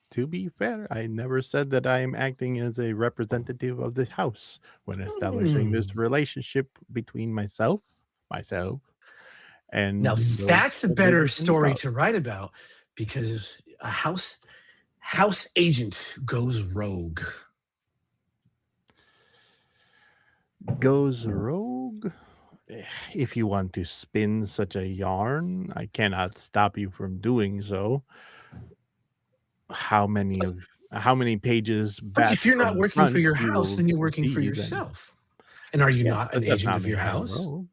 fair, I never said that I am acting as a representative of the house when establishing this relationship between myself, and now those that's the that better they story about. to write about, because a house agent goes rogue. Goes rogue. If you want to spin such a yarn, I cannot stop you from doing so. How many pages back? If you're not from working for front your you house, will then you're working for be, yourself. And are you not an that does agent not of your mean I am house? rogue.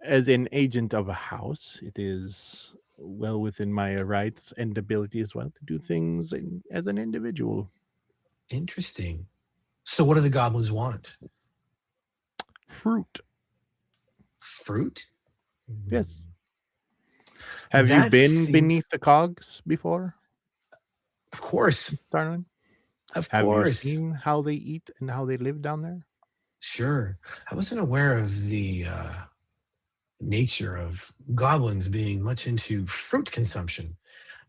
As an agent of a house, it is well within my rights and ability as well to do things as an individual. Interesting. So what do the goblins want? Fruit. Fruit? Yes. Have you That been seems- beneath the cogs before, Of course. Darling? Of Have course. you seen how they eat and how they live down there? Sure. I wasn't aware of the nature of goblins being much into fruit consumption.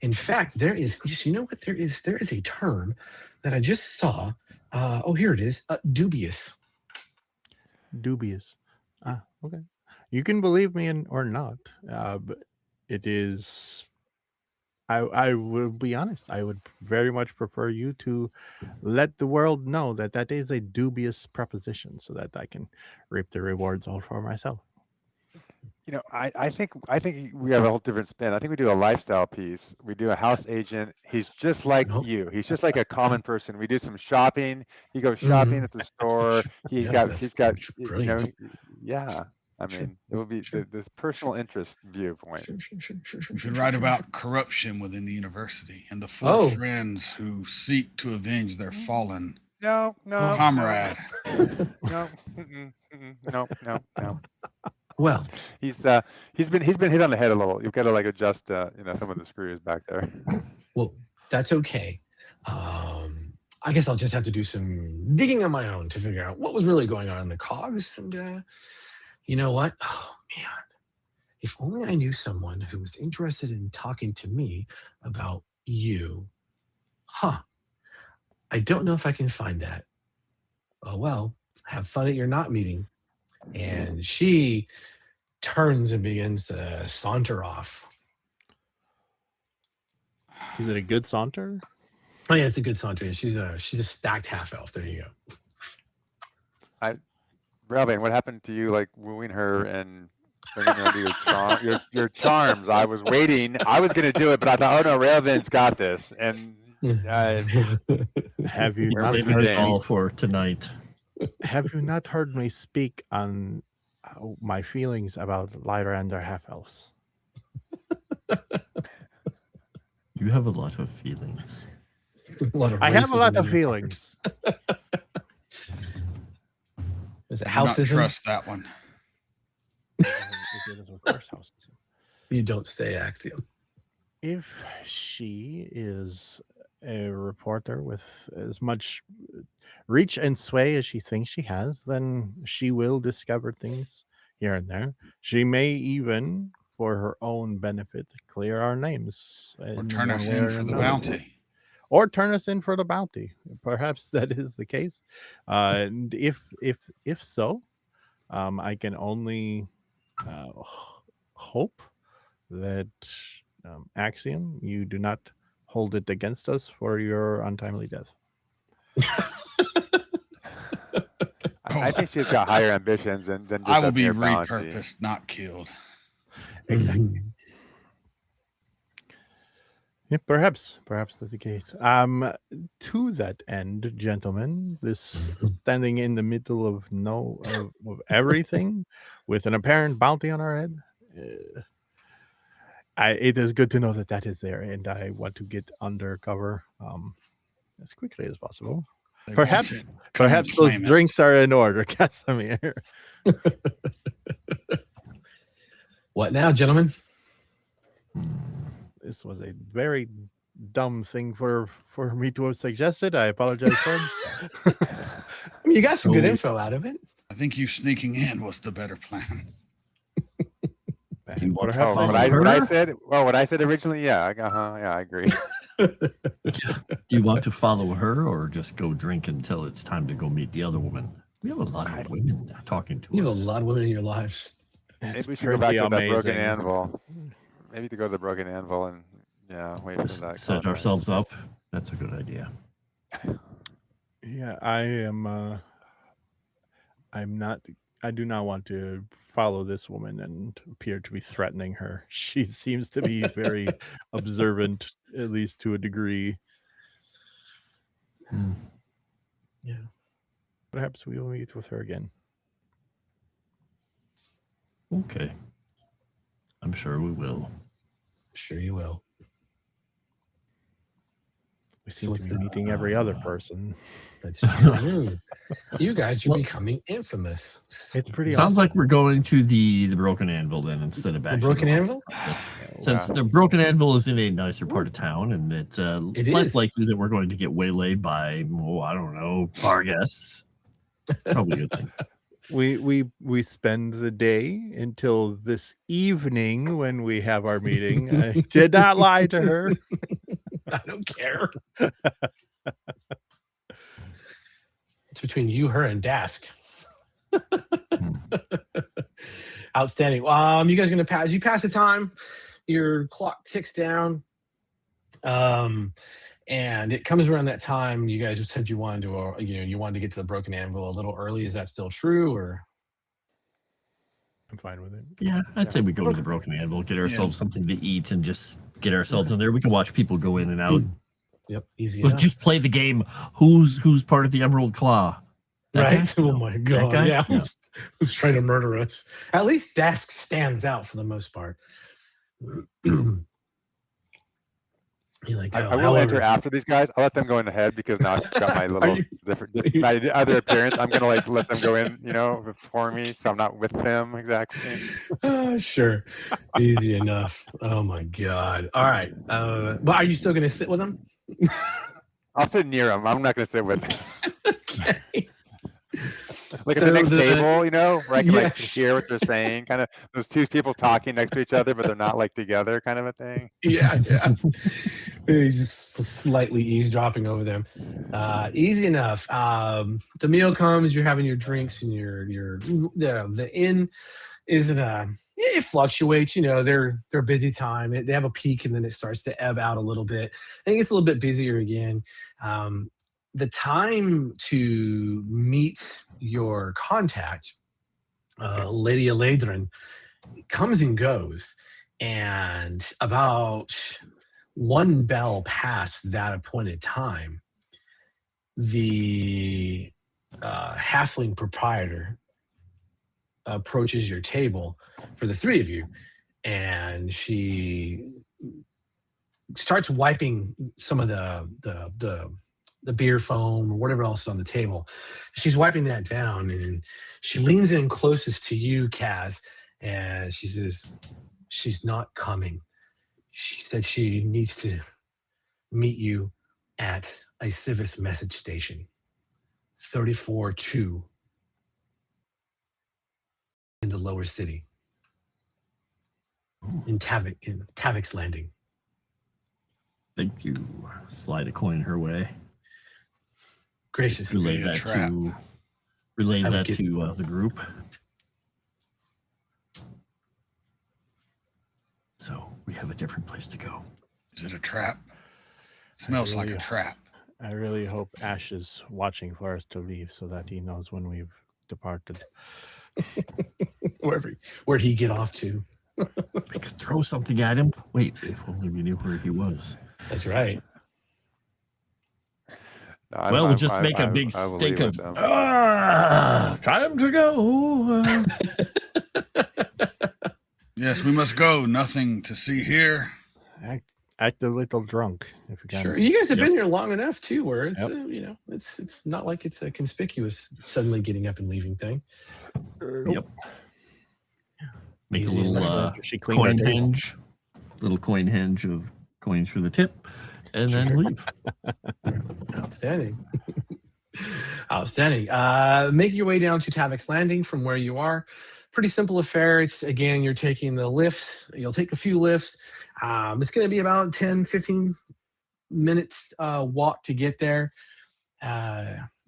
In fact, there is a term that I just saw. Here it is. Dubious. Dubious. Okay. You can believe me or not, but it is. I will be honest. I would very much prefer you to let the world know that is a dubious proposition, so that I can reap the rewards all for myself. You know, I think we have a whole different spin. I think we do a lifestyle piece. We do a house agent. He's just like you. He's just like a common person. We do some shopping. He goes shopping at the store. He's got brilliant. Yeah. I mean, it will be this personal interest viewpoint. You could write about corruption within the university and the four friends who seek to avenge their fallen No. comrade. No. No. Well, He's been hit on the head a little. You've got to like adjust some of the screws back there. well, that's okay. I guess I'll just have to do some digging on my own to figure out what was really going on in the cogs. And you know what? Oh man, if only I knew someone who was interested in talking to me about you. Huh. I don't know if I can find that. Oh well, have fun at your not meeting. And she turns and begins to saunter off. Is it a good saunter? Oh yeah, it's a good saunter. She's a stacked half elf. There you go. Railbane, what happened to you like wooing her and bringing her under your charms? I was waiting. I was going to do it, but I thought, oh no, Railbane's got this. And Have you Where was Save the it game? all for tonight. have you not heard me speak on my feelings about Lyrander half elves? You have a lot of feelings. I have a lot racism of in your heart. feelings. Is it Do not houseism? trust that one. It is, of course, houseism. You don't say Axiom. If she is a reporter with as much reach and sway as she thinks she has, then she will discover things here and there. She may even, for her own benefit, clear our names. Or in turn one us way in or for the another. bounty. Or turn us in for the bounty. Perhaps that is the case. And if so, I can only hope that Axiom, you do not hold it against us for your untimely death. I think she's got higher ambitions than just I will a be mere bounty. repurposed, not killed. Exactly. Yeah, perhaps that's the case. To that end, gentlemen, this standing in the middle of of everything, with an apparent bounty on our head, it is good to know that is there, and I want to get undercover as quickly as possible. They Perhaps want to come and those claim it. drinks are in order, Kasimir. What now, gentlemen? This was a very dumb thing for me to have suggested. I apologize for it. I mean, you got some good info out of it. I think you sneaking in was the better plan. Do you want to Perhaps Oh, follow what I her? said? Well, what I said originally, yeah, yeah, I agree. Do you want to follow her or just go drink until it's time to go meet the other woman? We have a lot of women talking to You have us. a lot of women in your lives. Maybe It's we should go back pretty to that broken amazing. anvil. Maybe to go to the broken anvil and wait for Just that. set contract. ourselves up. That's a good idea. Yeah, I am. I do not want to follow this woman and appear to be threatening her. She seems to be very observant, at least to a degree. Hmm. Yeah. Perhaps we will meet with her again. Okay. I'm sure we will. Sure you will. We So seem what's to be the- meeting every other person. That's true. You guys are What's- becoming infamous. It's pretty Sounds awesome. like we're going to the Broken Anvil then instead of back. The to Broken Anvil? Yes. Wow. Since the Broken Anvil is in a nicer part of town, and it's It less is. likely that we're going to get waylaid by, I don't know, bar guests. Probably a good thing. We spend the day until this evening when we have our meeting. I did not lie to her. I don't care. It's between you, her, and Dask. Outstanding. You guys gonna pass? You pass the time. Your clock ticks down. And it comes around that time. You guys said you wanted to, you wanted to get to the Broken Anvil a little early. Is that still true, or? I'm fine with it. Yeah, I'd say we go to the Broken Anvil, get ourselves something to eat, and just get ourselves in there. We can watch people go in and out. Yep, easy We'll enough. just play the game. Who's part of the Emerald Claw? That Right? guy? Oh my god! guy? Yeah. Yeah. Who's trying to murder us? At least Dask stands out for the most part. You're like, I oh, will enter however, after these guys. I'll let them go in ahead because now I've got my little my other appearance. I'm gonna like let them go in, before me, so I'm not with them exactly. Sure, easy enough. Oh my god! All right, but are you still gonna sit with them? I'll sit near them. I'm not gonna sit with them. Okay. Like at So the next the- table, where I can Yeah. like hear what they're saying, kind of those two people talking next to each other, but they're not like together, kind of a thing. Yeah. Maybe just slightly eavesdropping over them. Easy enough. The meal comes. You're having your drinks, and the inn isn't. It fluctuates. They're busy time. They have a peak, and then it starts to ebb out a little bit. And it gets a little bit busier again. The time to meet your contact, Lady Eladrin, comes and goes, and about one bell past that appointed time, the halfling proprietor approaches your table for the three of you, and she starts wiping some of the beer foam or whatever else is on the table. She's wiping that down, and she leans in closest to you, Kaz, and she says, "She's not coming. She said she needs to meet you at a Civis message station, 34-2 in the lower city, in Tavik's Landing." Thank you. Slide a coin her way. Gracious. Relay Be a that trap. to the group. So we have a different place to go. Is it a trap? Smells like a trap. I really hope Ash is watching for us to leave so that he knows when we've departed. Where'd he get off to? We could throw something at him. Wait, if only we knew where he was. That's right. No, Well, we'll just make a big I will stink leave of with them. time to go. Yes, we must go. Nothing to see here. Act a little drunk if you can. Sure. You guys have been here long enough too, where it's Yep. it's not like it's a conspicuous suddenly getting up and leaving thing. Yep. Make a Easy little enough. She cleaned our coin table. hinge, little coin hinge of coins for the tip, and then leave. Outstanding. Outstanding. Make your way down to Tavik's Landing from where you are. Pretty simple affair. It's again, you're taking the lifts. You'll take a few lifts. It's going to be about 10-15 minutes walk to get there.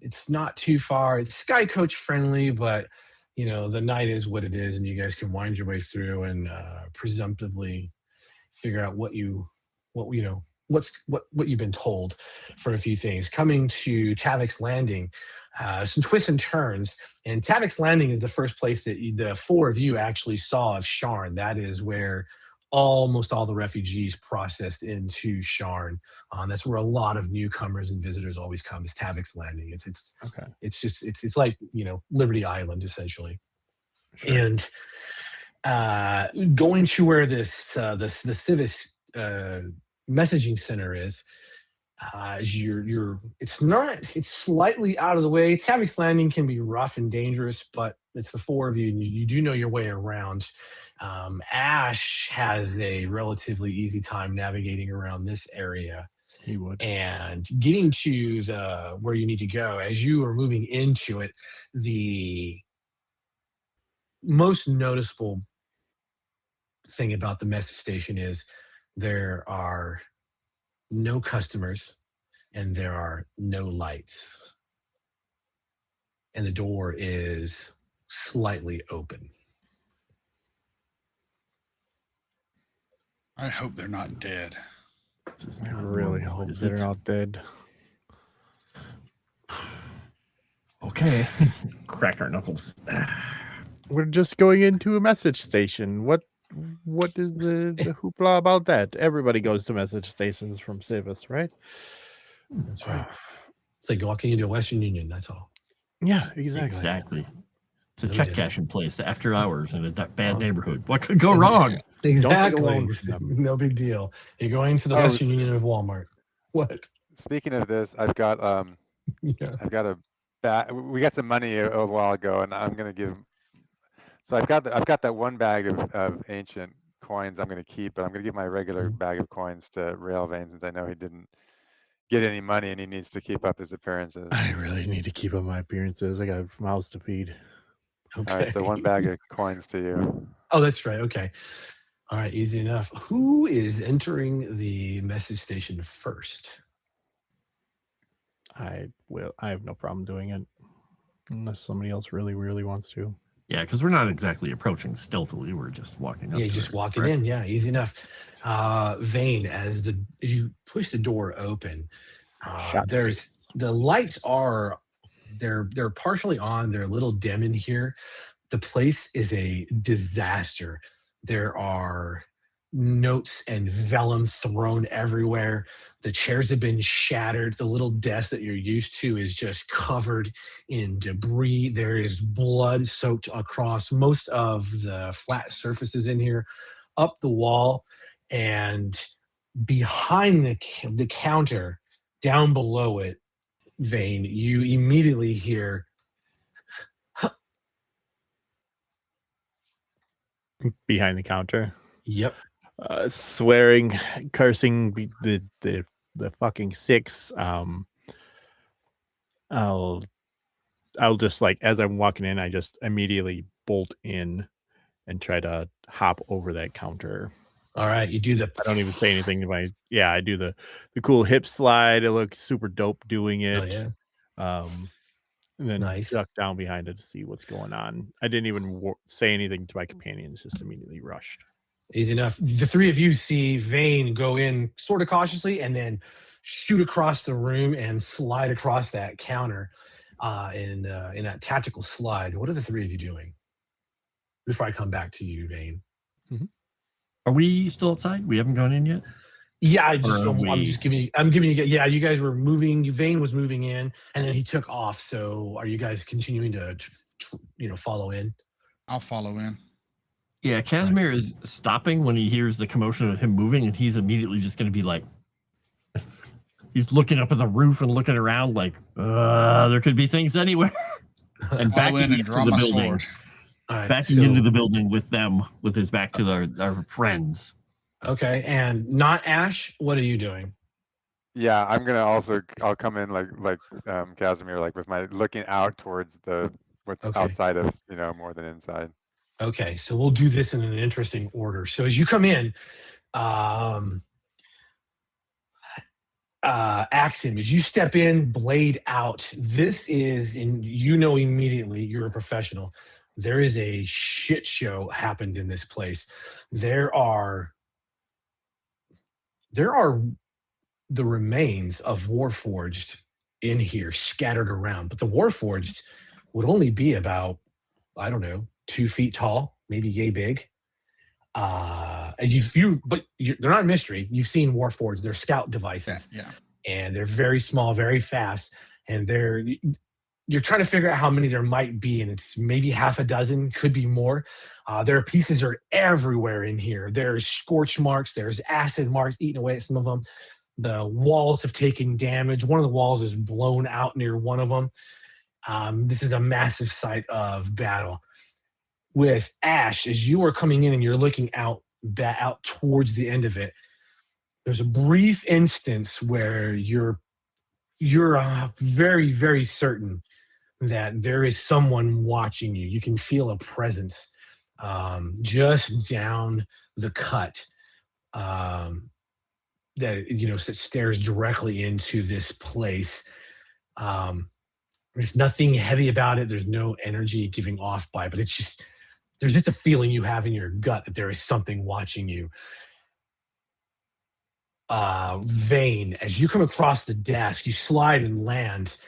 It's not too far. It's Sky Coach friendly, but the night is what it is, and you guys can wind your way through and presumptively figure out what you've been told for a few things. Coming to Tavik's Landing, some twists and turns, and Tavik's Landing is the first place that the four of you actually saw of Sharn. That is where almost all the refugees processed into Sharn. That's where a lot of newcomers and visitors always come, is Tavik's Landing. It's Okay. it's like Liberty Island essentially. Sure. And going to where the Civis messaging center is, it's slightly out of the way. Tavik's Landing can be rough and dangerous, but it's the four of you, and you do know your way around. Ash has a relatively easy time navigating around this area. He would. And getting to where you need to go. As you are moving into it, the most noticeable thing about the message station is there are no customers and there are no lights. And the door is slightly open. I hope they're not dead. I really hope they're not dead. Okay. Crack our knuckles. We're just going into a message station. What is the hoopla about that? Everybody goes to message stations from Civis, right? That's right. It's like walking into a Western Union, that's all. Yeah, exactly. Exactly. It's a No, we check didn't. cashing place after hours in a bad Awesome. neighborhood. What could go wrong? Exactly. alone from them. No big deal. You're going to the Oh, Western Union of Walmart. What? Speaking of this, I've got Yeah. a bag. We got some money a while ago, and I'm gonna give. So I've got that one bag of ancient coins I'm gonna keep, but I'm gonna give my regular bag of coins to Rail Vane since I know he didn't get any money and he needs to keep up his appearances. I really need to keep up my appearances. I got mouths to feed. Okay. All right, so one bag of coins to you. Oh, that's right. Okay. All right. Easy enough. Who is entering the message station first? I have no problem doing it. Unless somebody else really, really wants to. Yeah, because we're not exactly approaching stealthily. We're just walking up. Yeah, to just it, walking right? in. Yeah, easy enough. Vane, as you push the door open, there's the lights are they're partially on. They're a little dim in here. The place is a disaster. There are notes and vellum thrown everywhere. The chairs have been shattered. The little desk that you're used to is just covered in debris. There is blood soaked across most of the flat surfaces in here, up the wall, and behind the counter, down below it, Vane, you immediately hear Behind the counter. yep. Swearing, cursing the fucking six. I'll just, like, as I'm walking in, I just immediately bolt in and try to hop over that counter. All right, you do the I don't even say anything to my. Yeah, I do the cool hip slide. It looks super dope doing it. Oh, yeah. And then Nice. duck down behind it to see what's going on. I didn't even say anything to my companions. Just immediately rushed. Easy enough. The three of you see Vane go in sort of cautiously and then shoot across the room and slide across that counter in that tactical slide. What are the three of you doing? Before I come back to you, Vane. Are we still outside? We haven't gone in yet? Yeah, I'm we- just giving you. Yeah, you guys were moving. Vane was moving in, and then he took off. So, are you guys continuing to follow in? I'll follow in. Yeah, Kasimir is stopping when he hears the commotion of him moving, and he's immediately just going to be like, he's looking up at the roof and looking around like, there could be things anywhere. And Follow backing in and into draw the my building, sword. All right, backing into the building with them, with his back to our friends. Okay, and not Ash. What are you doing? Yeah, I'll come in like Kasimir, like with my looking out towards what's Okay. outside of more than inside. Okay, so we'll do this in an interesting order. So as you come in, Axiom, as you step in, blade out, this is, and immediately, you're a professional, there is a shit show happened in this place. There are the remains of Warforged in here scattered around, but the Warforged would only be about, I don't know, 2 feet tall, maybe yay big. But they're not a mystery. You've seen Warforged. They're scout devices. Yeah. And they're very small, very fast. And you're trying to figure out how many there might be. And it's maybe half a dozen, could be more. Their pieces are everywhere in here. There's scorch marks. There's acid marks eating away at some of them. The walls have taken damage. One of the walls is blown out near one of them. This is a massive site of battle. With Ash, as you are coming in and you're looking out towards the end of it, there's a brief instance where you're very, very certain that there is someone watching you. You can feel a presence just down the cut that stares directly into this place. There's nothing heavy about it. There's no energy giving off by it, but there's just a feeling you have in your gut that there is something watching you. Vane, as you come across the desk, you slide and land.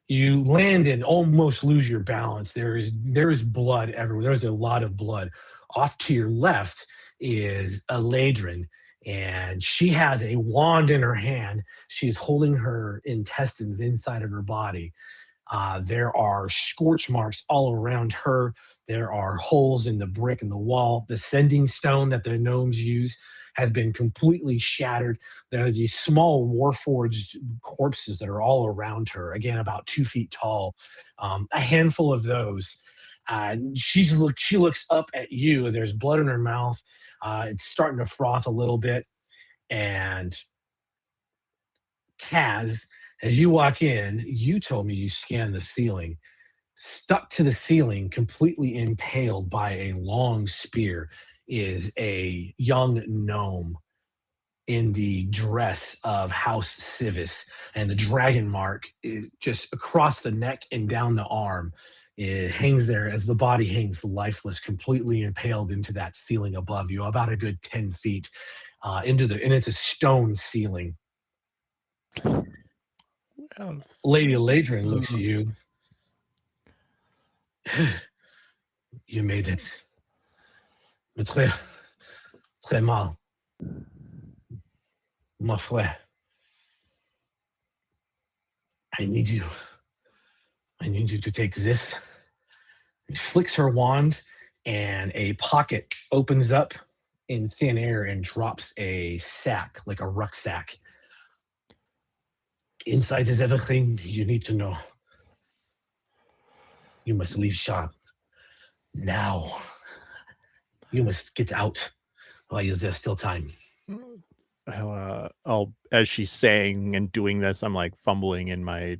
You land and almost lose your balance. There is blood everywhere. There's a lot of blood. Off to your left is Eladrin, and she has a wand in her hand. She is holding her intestines inside of her body. There are scorch marks all around her. There are holes in the brick and the wall. The sending stone that the gnomes use has been completely shattered. There are these small warforged corpses that are all around her, again, about 2 feet tall. A handful of those. She looks up at you. There's blood in her mouth. It's starting to froth a little bit. And Kaz, as you walk in, you told me you scanned the ceiling. Stuck to the ceiling, completely impaled by a long spear, is a young gnome in the dress of House Civis, and the dragon mark just across the neck and down the arm. It hangs there as the body hangs lifeless, completely impaled into that ceiling above you, about a good 10 feet and it's a stone ceiling. Lady Eladrin looks at you. You made it. Mais très mal. My frère. I need you. I need you to take this. He flicks her wand, and a pocket opens up in thin air and drops a sack, like a rucksack. Inside is everything you need to know. You must leave Shah now. You must get out while there's still time. I'll, as she's saying and doing this, I'm like fumbling in my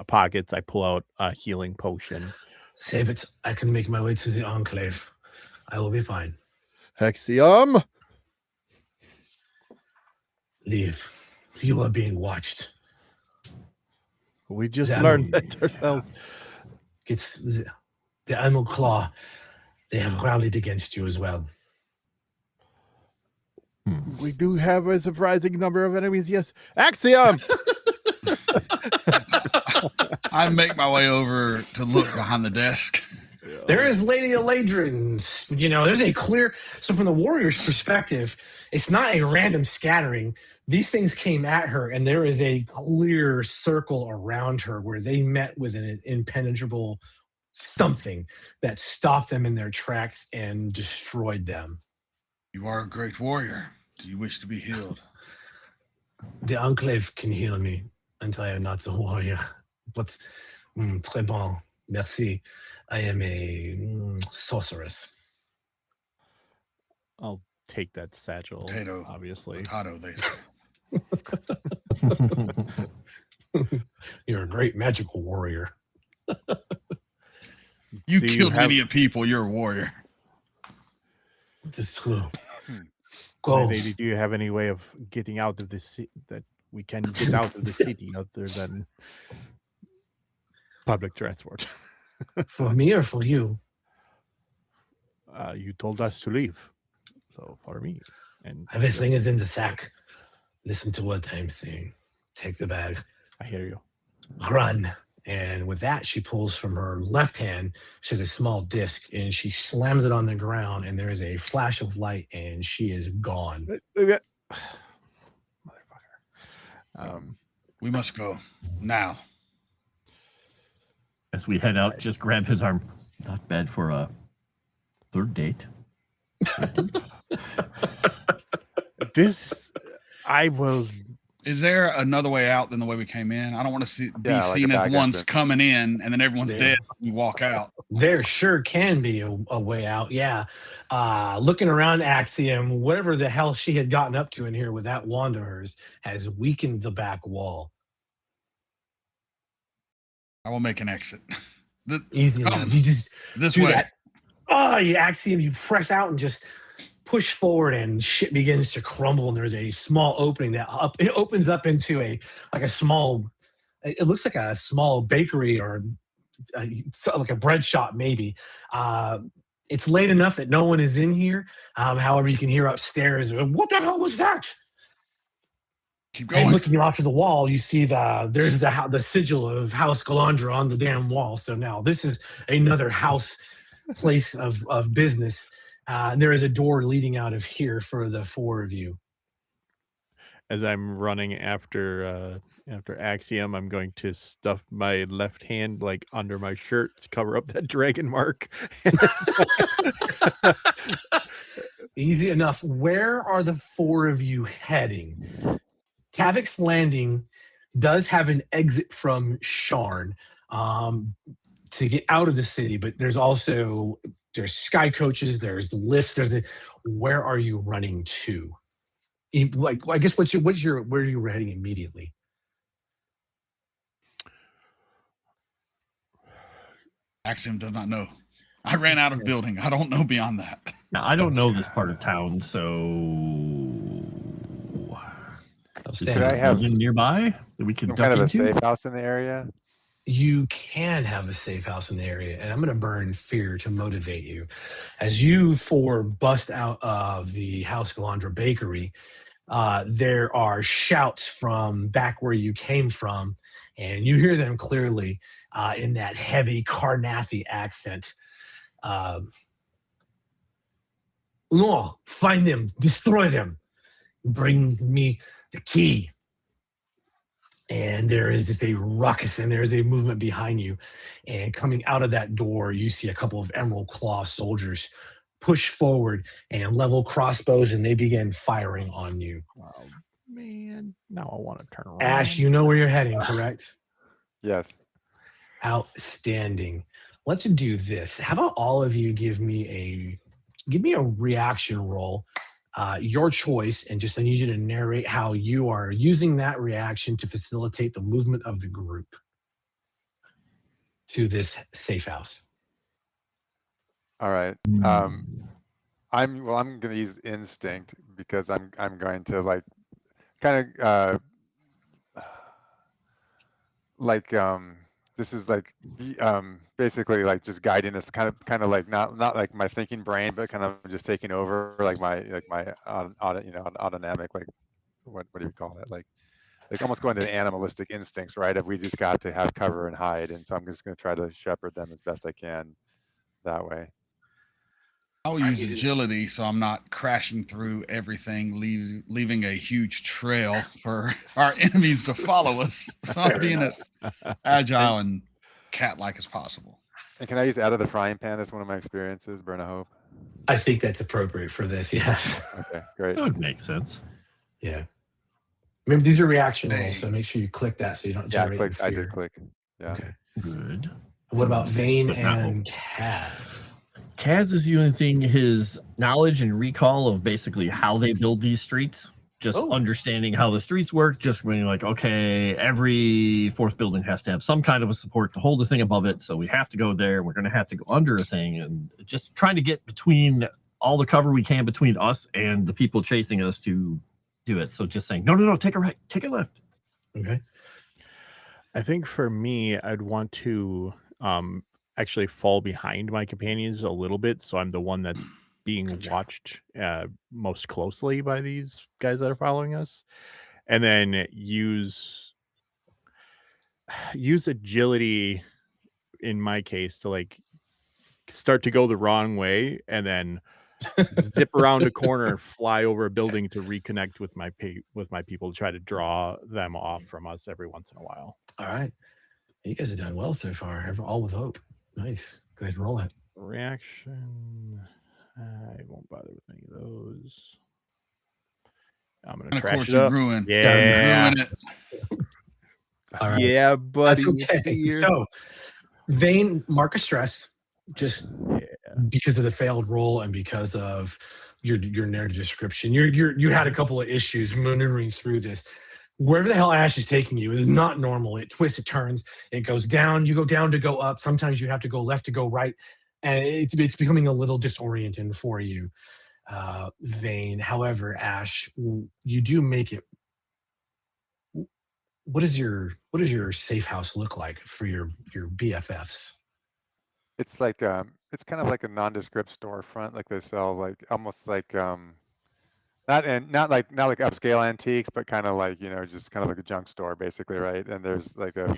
pockets. I pull out a healing potion. Save it. I can make my way to the Enclave. I will be fine. Axiom! Leave. You are being watched. We just learned that ourselves. It's the Animal Claw. They have rallied against you as well. We do have a surprising number of enemies, yes. Axiom! I make my way over to look behind the desk. There is Lady Eladrin. You know, there's a clear... So from the warrior's perspective, it's not a random scattering. These things came at her, and there is a clear circle around her where they met with an impenetrable something that stopped them in their tracks and destroyed them. You are a great warrior. Do you wish to be healed? The Enclave can heal me, and I am not a warrior. But, très bon, merci. I am a sorceress. I'll take that satchel, Potato, obviously. Potato, they say. You're a great magical warrior. You killed many people. You're a warrior. This is true. Go. Lady, do you have any way of getting out of this that we can get out of the city other than public transport? For me or for you? You told us to leave, so for me. And everything is in the sack. Listen to what I'm saying. Take the bag. I hear you. Run. And with that, she pulls from her left hand. She has a small disc, and she slams it on the ground, and there is a flash of light, and she is gone. Motherfucker. We must go now. As we head out, just grab his arm. Not bad for a third date. I will. Is there another way out than the way we came in? I don't want to be seen like as the ones coming in and then everyone's dead when we walk out. There sure can be a way out, yeah. Looking around Axiom, whatever the hell she had gotten up to in here with that wand of hers has weakened the back wall. I will make an exit. Easy enough. You just this do way. That. Oh, you Axiom, you press out and just push forward, and shit begins to crumble, and there's a small opening that it opens up into a small, it looks like a small bakery or like a bread shop maybe. It's late enough that no one is in here. However, you can hear upstairs, what the hell was that? Keep going. And looking off to the wall, you see there's the sigil of House Galandra on the damn wall. So now this is another house place of business. And there is a door leading out of here for the four of you. as I'm running after Axiom, I'm going to stuff my left hand like under my shirt to cover up that dragon mark. Easy enough. Where are the four of you heading? Tavik's Landing does have an exit from Sharn to get out of the city, but there's sky coaches, there's lifts, where are you running to? Like, I guess where are you heading immediately? Axiom does not know. I ran out of building. I don't know beyond that. Now, I don't know this part of town, so Could I have something nearby that we can some duck kind of a into? safe house in the area? You can have a safe house in the area, and I'm going to burn fear to motivate you. As you four bust out of the House Valandra bakery, there are shouts from back where you came from, and you hear them clearly in that heavy Carnathy accent. No, find them, destroy them, bring me the key. And there is just a ruckus, and there's a movement behind you. And coming out of that door, you see a couple of Emerald Claw soldiers push forward and level crossbows, and they begin firing on you. Oh, man. Now I want to turn around. Ash, you know where you're heading, correct? Yes. Outstanding. Let's do this. How about all of you give me a reaction roll, your choice, and just I need you to narrate how you are using that reaction to facilitate the movement of the group to this safe house. All right. I'm going to use instinct because I'm going to like kind of this is like basically like just guiding us, kind of like not like my thinking brain, but kind of just taking over like my autonomic, like what do you call it, like almost going to animalistic instincts, right? If we just got to have cover and hide, and so I'm just going to try to shepherd them as best I can that way. I will use agility so I'm not crashing through everything, leaving a huge trail for our enemies to follow us. So I'm being as agile and cat-like as possible. And can I use out of the frying pan as one of my experiences, Burn a Hope? I think that's appropriate for this, yes. Okay, great. That would make sense. Yeah. Remember, these are reaction rolls, so make sure you click that so you don't generate fear. I did click. Yeah. Okay. Good. What about Vane and Kaz? Kaz is using his knowledge and recall of basically how they build these streets, just understanding how the streets work, just being like, okay, every fourth building has to have some kind of a support to hold the thing above it, so we have to go there, we're going to have to go under a thing, and just trying to get between all the cover we can between us and the people chasing us to do it. So just saying, no, take a right, take a left. Okay. I think for me, I'd want to actually fall behind my companions a little bit, so I'm the one that's being watched most closely by these guys that are following us, and then use agility in my case to like start to go the wrong way and then zip around a corner and fly over a building to reconnect with my people to try to draw them off from us every once in a while. All right. You guys have done well so far. All with hope. Nice. Go ahead and roll it. Reaction. I won't bother with any of those. I'm going to And of trash course, it you up. ruin. Yeah. Ruin it. All right. Yeah, buddy. That's okay. So, Vane, mark a stress just because of the failed roll and because of your narrative description. You had a couple of issues maneuvering through this. Wherever the hell Ash is taking you is not normal. It twists, it turns, it goes down. You go down to go up. Sometimes you have to go left to go right, and it's becoming a little disorienting for you, Vane. However, Ash, you do make it. What does your safe house look like for your BFFs? It's like it's kind of like a nondescript storefront, like they sell like almost like not like upscale antiques, but kind of like, just kind of like a junk store basically, right? And there's like a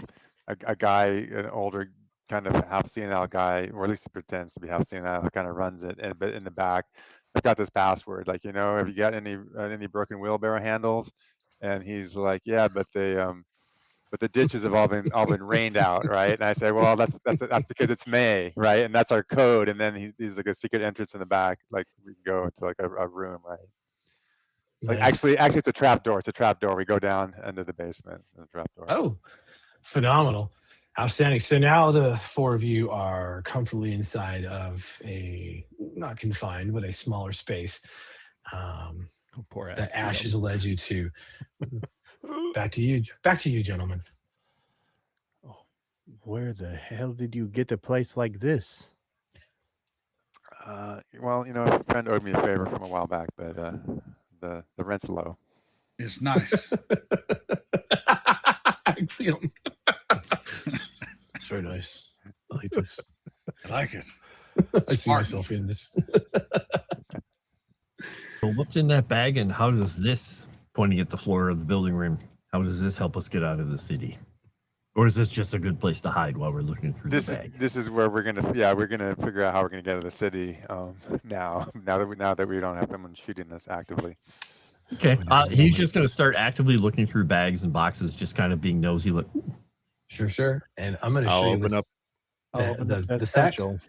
guy, an older kind of half senile guy, or at least he pretends to be half senile, who kind of runs it. But in the back, I've got this password, like, have you got any broken wheelbarrow handles? And he's like, yeah, but the ditches have all been rained out, right? And I say, well, that's because it's May, right? And that's our code. And then he's like a secret entrance in the back, like we can go to like a room, right? Like Nice. actually, it's a trap door. It's a trap door. We go down into the basement. The trap door. Oh, phenomenal. Outstanding. So now the four of you are comfortably inside of a, not confined, but a smaller space Poor that Axiom. Ash has led you to. Back to you, gentlemen. Where the hell did you get a place like this? Well, a friend owed me a favor from a while back, but the rent's low. It's nice. Axiom. It's very nice. I like this. I like it. I see myself in this. So what's in that bag, and how does this, pointing at the floor of the building room, how does this help us get out of the city? Or is this just a good place to hide while we're looking through the bag? This is where we're gonna figure out how we're gonna get out of the city now that we don't have someone shooting us actively. Okay, he's just going to start actively looking through bags and boxes, just kind of being nosy. Look, Sure. And I'm going to show I'll you open this, up the sack. satchel.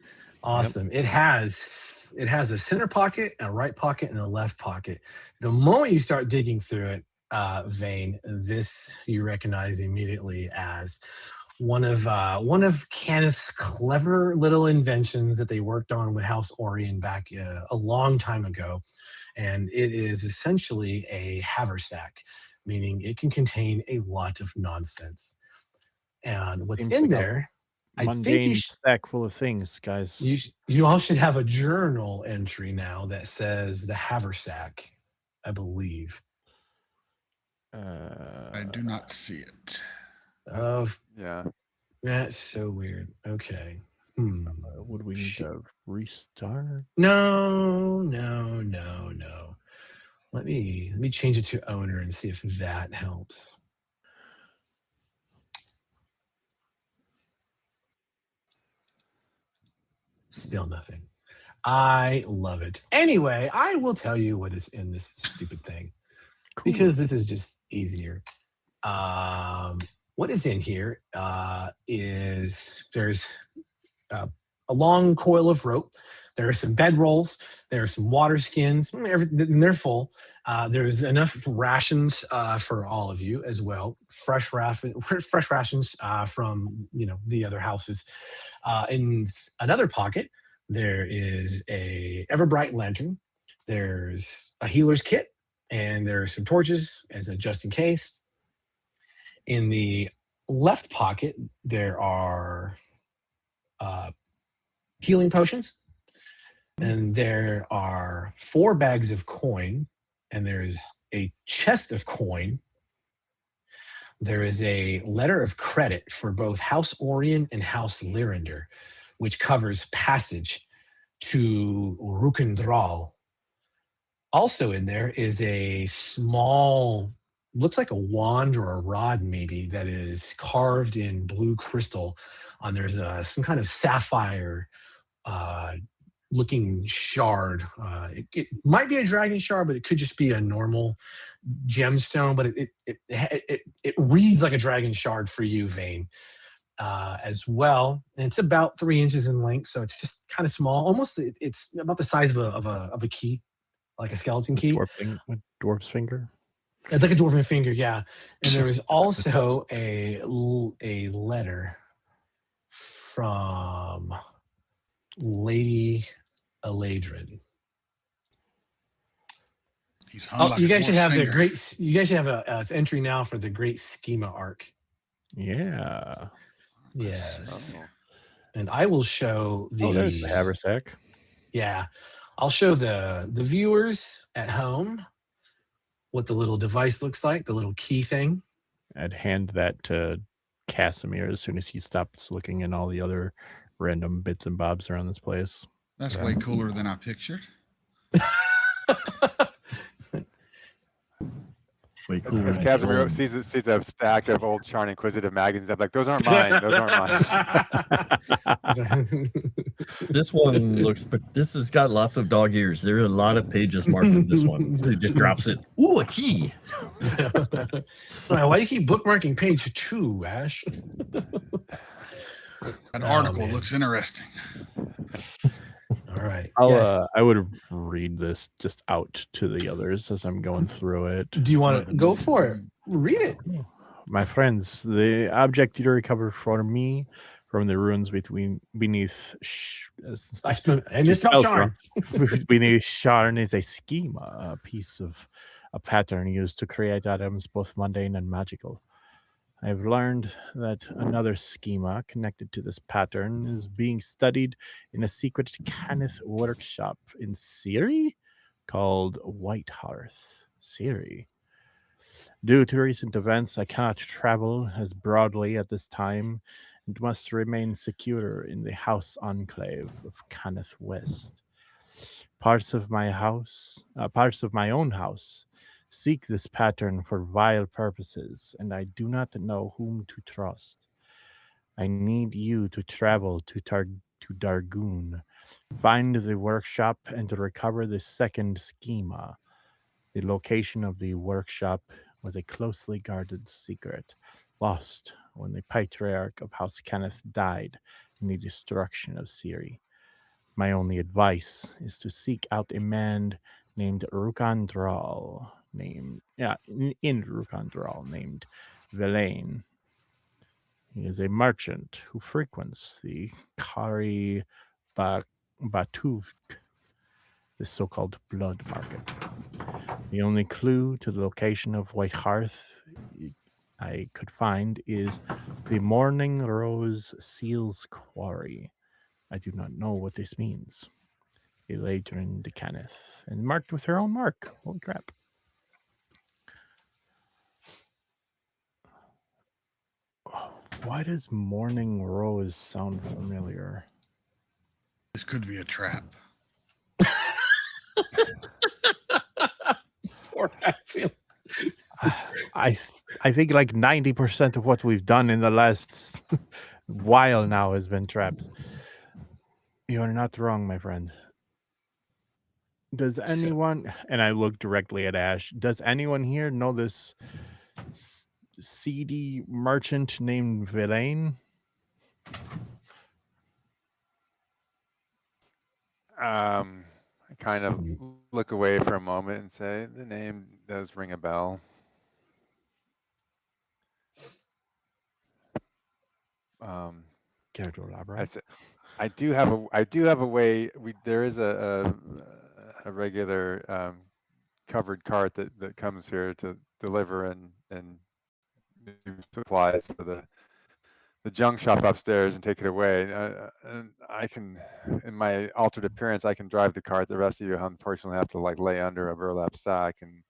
Awesome. It has a center pocket, a right pocket, and a left pocket. The moment you start digging through it, Vane, this you recognize immediately as one of Kenneth's clever little inventions that they worked on with House Orion back a long time ago, and it is essentially a haversack, meaning it can contain a lot of nonsense. And what's Seems in like a there, I think Mundane sack full of things, guys. you all should have a journal entry now that says the haversack, I believe. I do not see it. Yeah. That's so weird. Okay. Would we need to restart? No. Let me change it to owner and see if that helps. Still nothing. I love it. Anyway, I will tell you what is in this stupid thing. Cool. Because this is just easier. What is in here is there's a long coil of rope. There are some bedrolls. There are some water skins. And they're full. There's enough rations for all of you as well. Fresh rations from the other houses. In another pocket, there is a ever-bright lantern. There's a healer's kit. And there are some torches as a just in case. In the left pocket, there are healing potions. And there are 4 bags of coin. And there's a chest of coin. There is a letter of credit for both House Orion and House Lyrander, which covers passage to Rukendral. Also in there is a small, looks like a wand or a rod maybe, that is carved in blue crystal. There's some kind of sapphire looking shard. It might be a dragon shard, but it could just be a normal gemstone. But it reads like a dragon shard for you, Vane, as well. And it's about 3 inches in length, so it's just kind of small. Almost, it's about the size of a key. Like a skeleton key. Dwarf's finger. It's like a dwarven finger, yeah. And there is also a letter from Lady Eladrin. He's hung like you a guys should dwarf's have finger. you guys should have an entry now for the Great Schema arc. Yeah. Yes. And I will show there's the haversack. Yeah. I'll show the viewers at home what the little device looks like, the little key thing. I'd hand that to Kasimir as soon as he stops looking in all the other random bits and bobs around this place. That's way cooler than I pictured. way cooler. Because Kasimir sees a stack of old Charn Inquisitive magazines. I'm like, those aren't mine. Those aren't mine. This one looks, but this has got lots of dog ears. There are a lot of pages marked in this one. It just drops it. Ooh, a key. Why do you keep bookmarking page 2, Ash? That article looks interesting. All right. I would read this just out to the others as I'm going through it. Do you want to go for it? Read it. My friends, the object you recovered for me from the ruins beneath beneath Sharn is a schema, a piece of a pattern used to create items both mundane and magical. I've learned that another schema connected to this pattern is being studied in a secret Kenneth workshop in Siri called White Hearth. Siri. Due to recent events, I cannot travel as broadly at this time and must remain secure in the house enclave of Kenneth West. Parts of my own house seek this pattern for vile purposes, and I do not know whom to trust. I need you to travel to Dargoon, find the workshop, and to recover the second schema. The location of the workshop was a closely guarded secret, lost when the patriarch of House Kenneth died in the destruction of Siri. My only advice is to seek out a man named Rukandral, named Vane. He is a merchant who frequents the Kari Batuvk, the so-called blood market. The only clue to the location of White Hearth I could find is the Morning Rose Seals Quarry. I do not know what this means. Eladrin de Kenneth, and marked with her own mark. Holy crap. Why does Morning Rose sound familiar? This could be a trap. Poor Axiom. I think like 90% of what we've done in the last while now has been traps. You are not wrong, my friend. Does anyone, and I look directly at Ash, does anyone here know this seedy merchant named Vane? I kind of look away for a moment and say the name does ring a bell. Care to elaborate? I do have a way. There is a regular covered cart that comes here to deliver and supplies for the junk shop upstairs and take it away. And I can, in my altered appearance, I can drive the cart. The rest of you, unfortunately, have to like lay under a burlap sack, and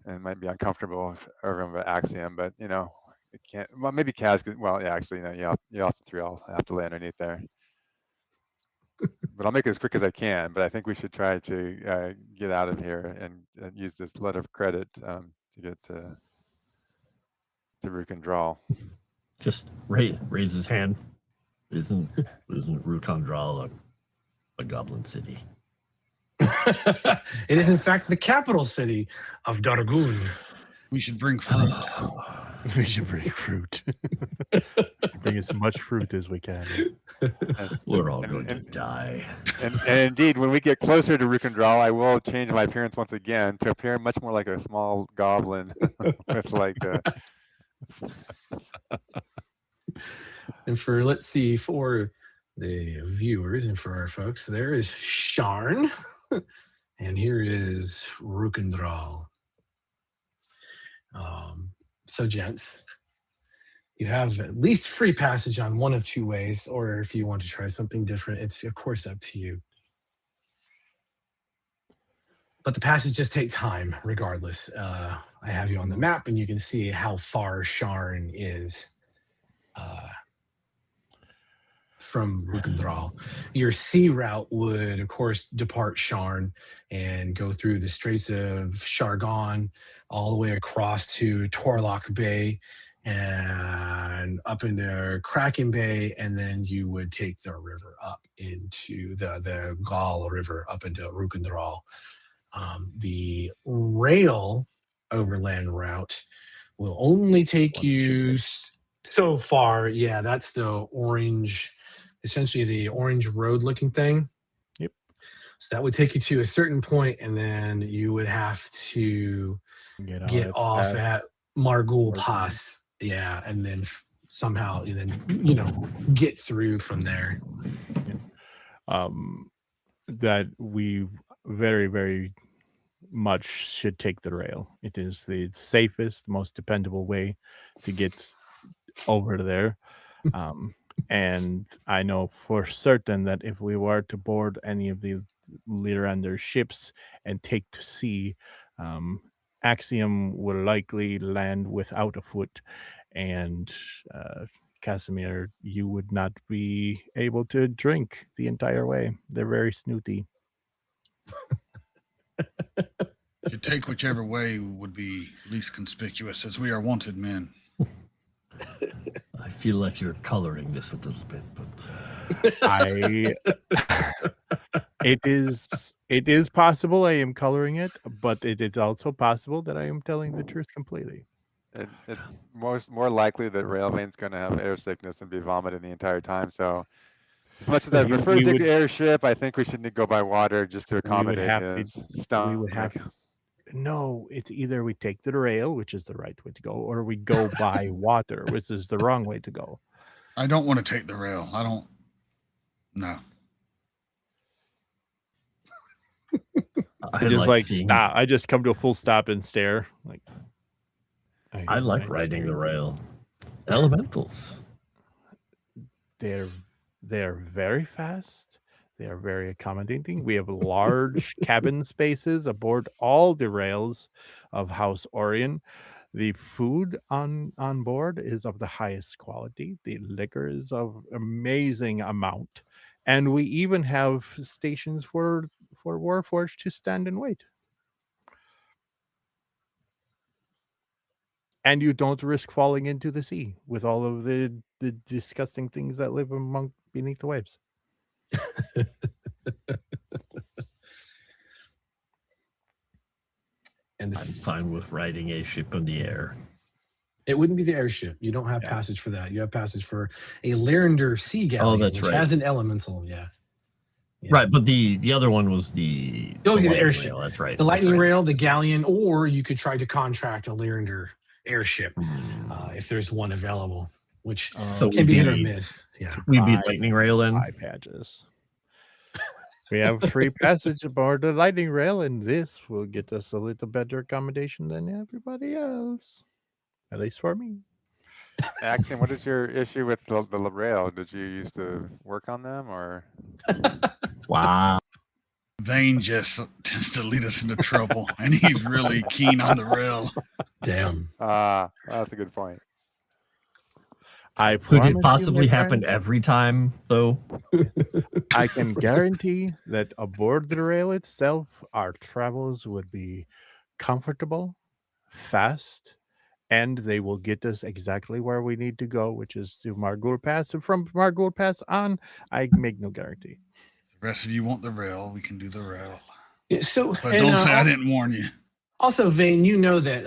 it might be uncomfortable for everyone but Axiom. But you know, it can't. Well, maybe Kaz could. Well, yeah, actually, no, you all three all have to lay underneath there. But I'll make it as quick as I can. But I think we should try to get out of here and use this letter of credit to get to Rukandral. Just raise his hand. Isn't Rukandral a goblin city? It is in fact the capital city of Dargoon. We should bring fruit. We should bring fruit. Bring as much fruit as we can. We're all going to die. And indeed, when we get closer to Rukandral, I will change my appearance once again to appear much more like a small goblin with like a... And for, let's see, for the viewers and for our folks, there is Sharn, and here is Rukandral. So, gents, you have at least free passage on one of two ways, or if you want to try something different, it's of course up to you. But the passages take time, regardless. I have you on the map, and you can see how far Sharn is from Rukandral. Your sea route would, of course, depart Sharn and go through the Straits of Shargon all the way across to Torlock Bay and up into Kraken Bay, and then you would take the river up into the Gal River up into Rukendral. The rail overland route will only take you so far. Yeah, that's the orange, essentially the orange road looking thing. Yep. So that would take you to a certain point, and then you would have to get off at Margul Pass. Yeah, and then somehow, and then get through from there. That we very, very much should take the rail. It is the safest, most dependable way to get over there. And I know for certain that if we were to board any of the Lyrander ships and take to sea, Axiom will likely land without a foot, and Kasimir, you would not be able to drink the entire way. They're very snooty. To take whichever way would be least conspicuous, as we are wanted men. I feel like you're coloring this a little bit, but it is possible I am coloring it, but it is also possible that I am telling the truth completely. It's more likely that Railvane's going to have air sickness and be vomited the entire time. So, as much as I prefer to take the airship, I think we should go by water just to accommodate his stomach. We would have. No, it's either we take the rail, which is the right way to go, or we go by water, which is the wrong way to go. I don't want to take the rail. I don't. No. I just stop. I just come to a full stop and stare. Like I like riding the rail. Elementals. They're very fast. They are very accommodating. We have large cabin spaces aboard all the rails of House Orion. The food on board is of the highest quality. The liquor is of amazing amount. And we even have stations for Warforged to stand and wait. And you don't risk falling into the sea with all of the disgusting things that live beneath the waves. And I'm fine with riding a ship in the air. It wouldn't be the airship. You don't have passage for that. You have passage for a Lyrander sea galleon, which has an elemental. Yeah. Right, but the other one was the airship. Rail. That's right. The lightning rail, the galleon, or you could try to contract a Lyrander airship if there's one available, which can be hit or miss. Yeah, we'd be lightning rail then. 5 patches. We have free passage aboard the lightning rail, and this will get us a little better accommodation than everybody else. At least for me. Axiom, what is your issue with the rail? Did you used to work on them, or? Wow. Vane just tends to lead us into trouble, and he's really keen on the rail. Damn. That's a good point. Could it possibly happen every time, though? I can guarantee that aboard the rail itself, our travels would be comfortable, fast, and they will get us exactly where we need to go, which is to Margul Pass. And from Margul Pass on, I make no guarantee. The rest of you want the rail, we can do the rail. Yeah, but don't say I didn't warn you. Also, Vane, you know that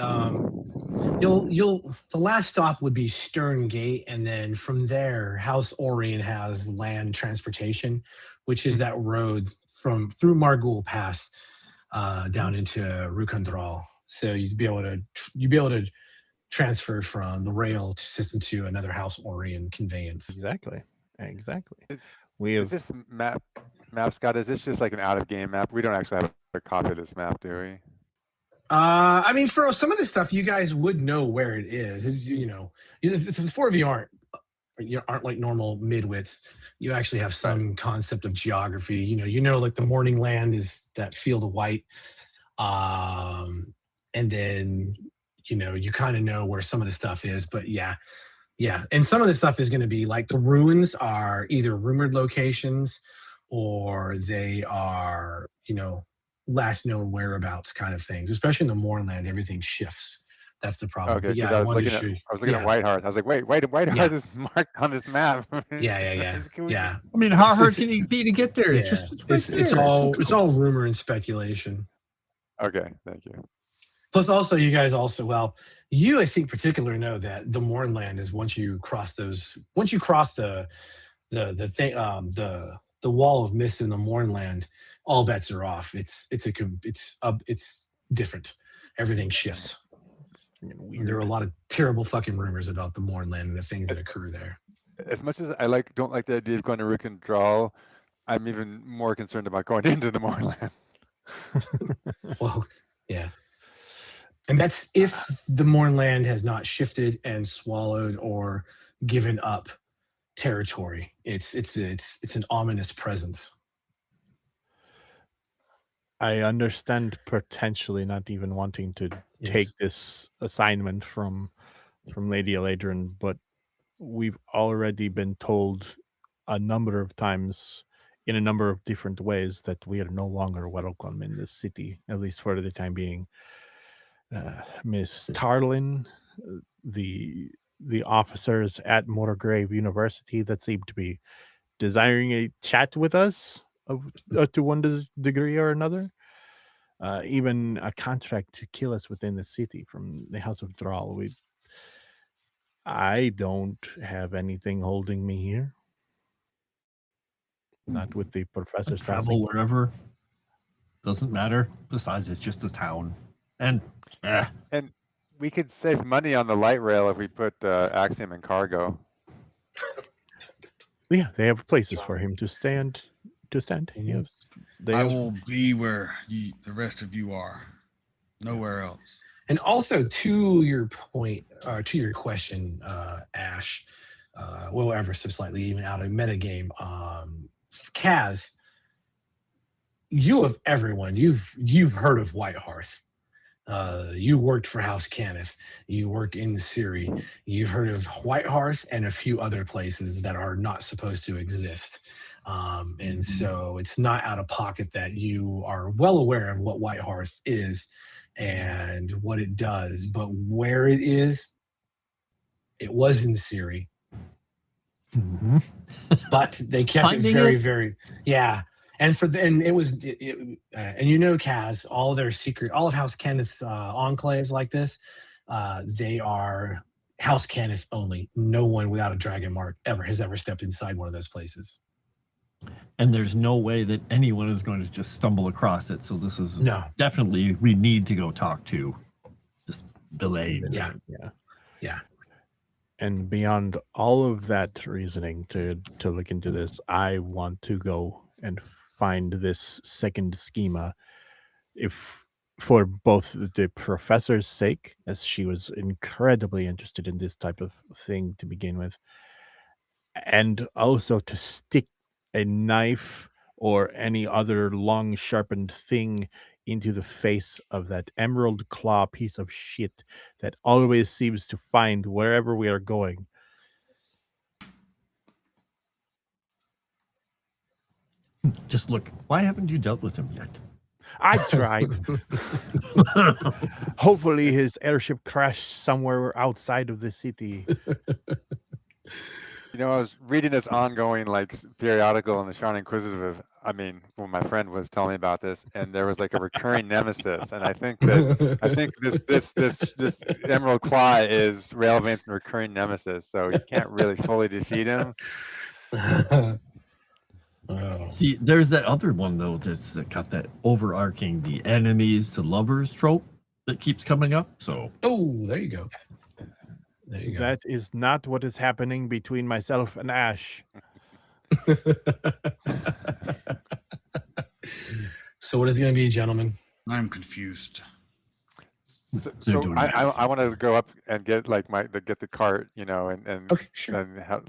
the last stop would be Stern Gate, and then from there, House Orion has land transportation, which is that road through Margul Pass down into Rukendral. So you'd be able to transfer from the rail system to another House Orion conveyance. Exactly. Is this map, Scott? Is this just like an out-of-game map? We don't actually have a copy of this map, do we? I mean, for some of this stuff, you guys would know where it is. The 4 of you aren't like normal midwits. You actually have some concept of geography. You know, like the Mournland is that field of white, and then you kind of know where some of the stuff is. But yeah, and some of the stuff is going to be like the ruins are either rumored locations or they are last known whereabouts kind of things, especially in the Mournland, everything shifts That's the problem. Okay, But because yeah, I I was wanted looking to at show you. at Whitehearth. I was like, wait, Whitehearth is marked on this map. Yeah. Can we just- I mean, how hard It's- can it be to get there? It's Yeah, just right it's there. all rumor and speculation. Okay, thank you. Plus, also, you guys also, well, you I think particularly know that the Mournland is once you cross the thing, the wall of mist in the Mournland, all bets are off. It's different. Everything shifts. There are a lot of terrible fucking rumors about the Mournland and the things that occur there. As much as I don't like the idea of going to Rook and Draw, I'm even more concerned about going into the Mournland. Well, yeah. And that's if the Mournland has not shifted and swallowed or given up territory. It's an ominous presence. I understand potentially not even wanting to take this assignment from Lady Eladrin, but we've already been told a number of times in a number of different ways that we are no longer welcome in this city, at least for the time being. Miss Tarlin, the officers at Morgrave University that seem to be desiring a chat with us to one degree or another. Even a contract to kill us within the city from the House of Thrall. I don't have anything holding me here. Not with the professor's travel wherever. Doesn't matter. Besides, it's just a town. And we could save money on the light rail if we put Axiom in cargo. Yeah, they have places for him to stand. Yes, I will be where the rest of you are. Nowhere else. And also to your point, or to your question, Ash, well, ever so slightly even out of metagame, Kaz, you of everyone, you've heard of Whitehearth. You worked for House Cannith. You worked in the Ciri. You've heard of Whitehearth and a few other places that are not supposed to exist. And so it's not out of pocket that you are well aware of what Whitehearth is and what it does, but where it is, it was in Ciri. But they kept it very, yeah. And it was, and you know, Kaz, all of House Cannith's enclaves like this, they are House Cannith only. No one without a dragon mark has ever stepped inside one of those places. And there's no way that anyone is going to just stumble across it. So this is definitely we need to go talk to. Just delayed. Yeah. And beyond all of that reasoning to look into this, I want to go and find this second schema, if for both the professor's sake, as she was incredibly interested in this type of thing to begin with, and also to stick a knife or any other long sharpened thing into the face of that emerald claw piece of shit that always seems to find wherever we are going. Just look, why haven't you dealt with him yet? I tried. Hopefully his airship crashed somewhere outside of the city. You know, I was reading this ongoing periodical in the Shrine Inquisitive. I mean, when my friend was telling me about this, and there was like a recurring nemesis, and I think this Emerald Claw is Railvane's recurring nemesis, so you can't really fully defeat him. See, there's that other one though that's got that overarching the enemies to lovers trope that keeps coming up. So there you go. There you go. That is not what is happening between myself and Ash. So what is it going to be, gentlemen? I'm confused. So I want to go up and get get the cart, and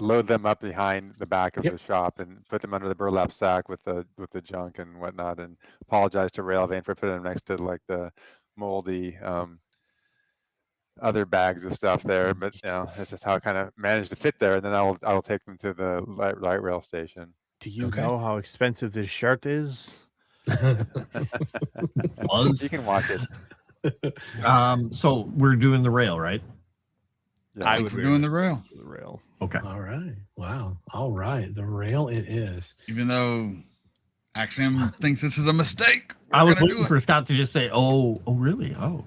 load them up behind the back of the shop and put them under the burlap sack with the junk and whatnot, and apologize to Railvane for putting them next to the moldy other bags of stuff there, but it's just how I kind of managed to fit there, and then I'll take them to the light rail station. Do you know how expensive this shirt is? You can watch it. So we're doing the rail, right? Yeah. I think we're doing the rail. The rail. Okay. All right. Wow. All right. The rail it is. Even though Axiom thinks this is a mistake, I was gonna do waiting it. for Scott to just say, "Oh, really? Oh,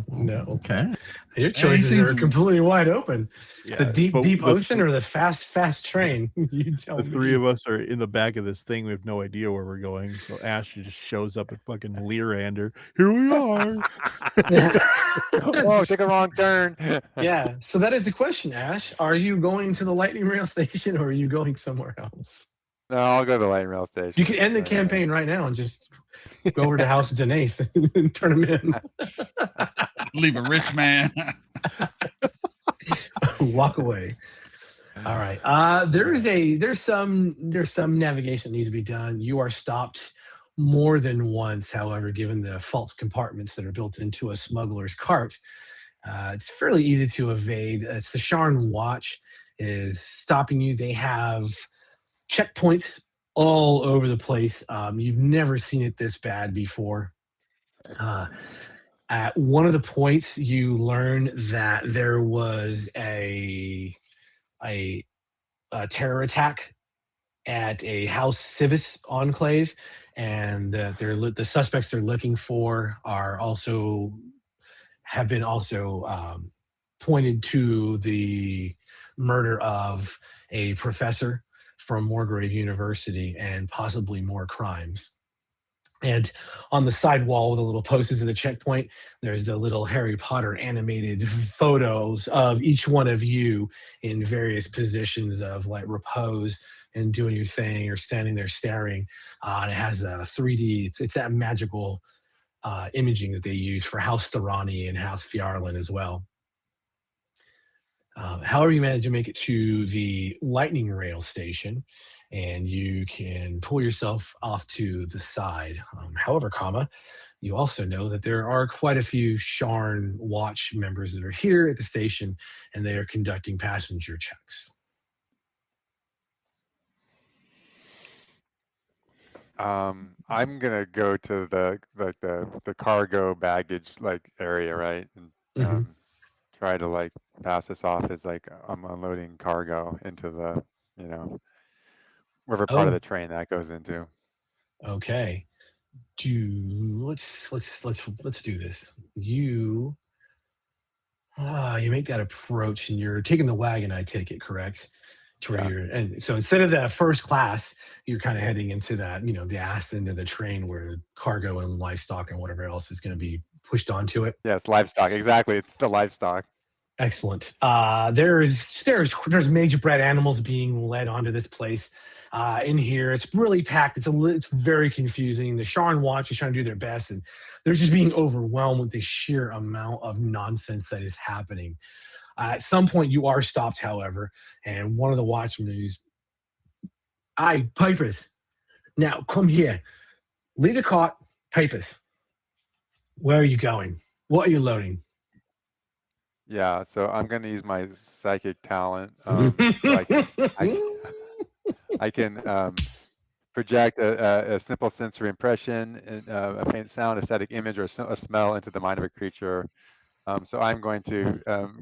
No. okay." Your choices seems- are completely wide open. Yeah, The deep, but deep the- ocean or the fast train? You tell The me. three of us are in the back of this thing. We have no idea where we're going. So Ash just shows up at fucking Learander. Here we are. Oh, take a wrong turn. Yeah. So that is the question, Ash. Are you going to the lightning rail station or are you going somewhere else? No, I'll go to the light rail station. You can end the campaign right now and just go over to House of Denaith and turn them in. Leave a rich man. Walk away. All right. There's some navigation that needs to be done. You are stopped more than once, however, given the false compartments that are built into a smuggler's cart. It's fairly easy to evade. It's the Sharn Watch is stopping you. They have checkpoints all over the place. You've never seen it this bad before. At one of the points, you learn that there was a terror attack at a House Civis enclave, and the suspects they're looking for have been pointed to the murder of a professor from Morgrave University and possibly more crimes. And on the side wall with the little posters of the checkpoint, there's the little Harry Potter animated photos of each one of you in various positions of like repose and doing your thing or standing there staring. And it has a 3D, it's that magical imaging that they use for House Thorani and House Fjarlin as well. However, you manage to make it to the lightning rail station, and you can pull yourself off to the side. However, you also know that there are quite a few Sharn Watch members that are here at the station, and they are conducting passenger checks. I'm gonna go to the cargo baggage area, right? And try to pass this off as I'm unloading cargo into the whatever part of the train that goes into. Okay. Let's do this. You make that approach and you're taking the wagon, I take it, correct? To where and so instead of the first class, you're kind of heading into that, the ass end of the train where cargo and livestock and whatever else is going to be pushed onto it. Yeah, it's livestock. Exactly. It's the livestock. Excellent. There's major bred animals being led onto this place. In here, it's really packed. It's very confusing. The Sharn Watch is trying to do their best, and they're just being overwhelmed with the sheer amount of nonsense that is happening. At some point, you are stopped, however, and one of the watchmen is, "Aye, papers. Now come here. Leave the cart. Papers. Where are you going? What are you loading?" Yeah, so I'm going to use my psychic talent. So I can project a simple sensory impression, a faint sound, a static image, or a smell into the mind of a creature. So I'm going to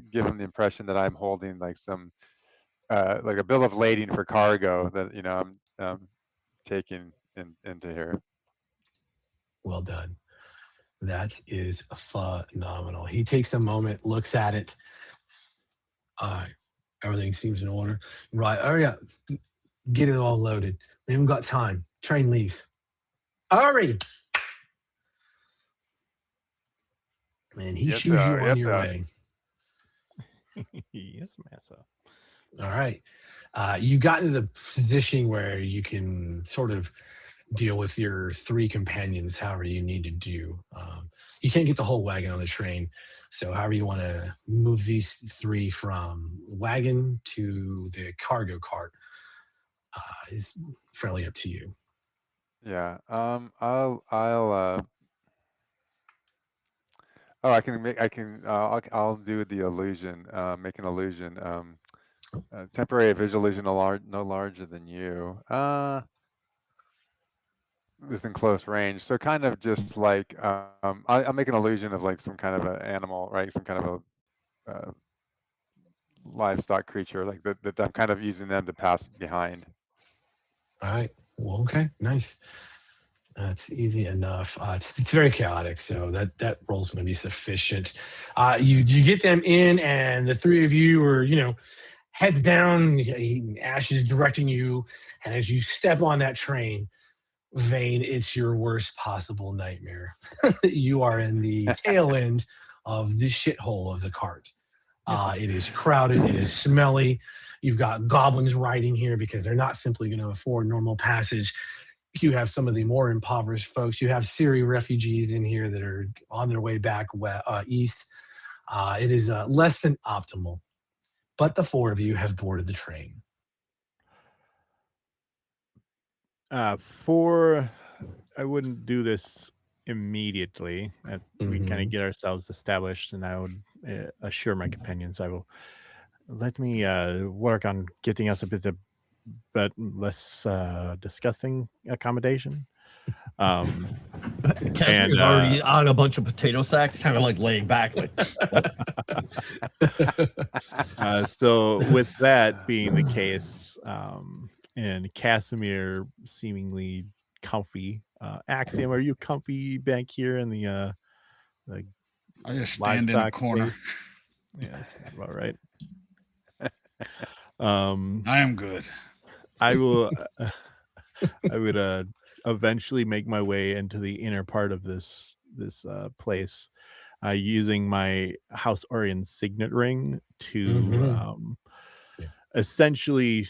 give them the impression that I'm holding some a bill of lading for cargo that I'm taking into here. Well done. That is phenomenal. He takes a moment, looks at it. Everything seems in order. Right. Hurry up. Get it all loaded. We haven't got time. Train leaves. Hurry. And he shoos you on your way. Yes, massa. All right. You got into the position where you can sort of deal with your three companions however you need to do. You can't get the whole wagon on the train, so however you want to move these three from wagon to the cargo cart is fairly up to you. Yeah. I'll do the illusion. Make an illusion. Temporary visual illusion no larger than you. within close range. So kind of just like I'll make an illusion of like some kind of an animal, right? Some kind of a livestock creature, like that I'm kind of using them to pass behind. All right. Well, okay. Nice. That's easy enough. It's very chaotic, so that roll's going to be sufficient. You get them in, and the three of you are, heads down. Ash is directing you, and as you step on that train, Vane, it's your worst possible nightmare. You are in the tail end of the shithole of the cart. It is crowded. It is smelly. You've got goblins riding here because they're not simply going to afford normal passage. You have some of the more impoverished folks. You have Syri refugees in here that are on their way back east. It is less than optimal, but the four of you have boarded the train. I wouldn't do this immediately. We kind of get ourselves established, and I would assure my companions I will let me work on getting us a bit of but less disgusting accommodation. Kasimir's already on a bunch of potato sacks, kind of like laying back. Like, so with that being the case, and Kasimir seemingly comfy, Axiom, are you comfy back here in the I just stand in the corner. Place? Yeah, that's about right. I am good. I will. I would eventually make my way into the inner part of this place, using my House Orion signet ring to essentially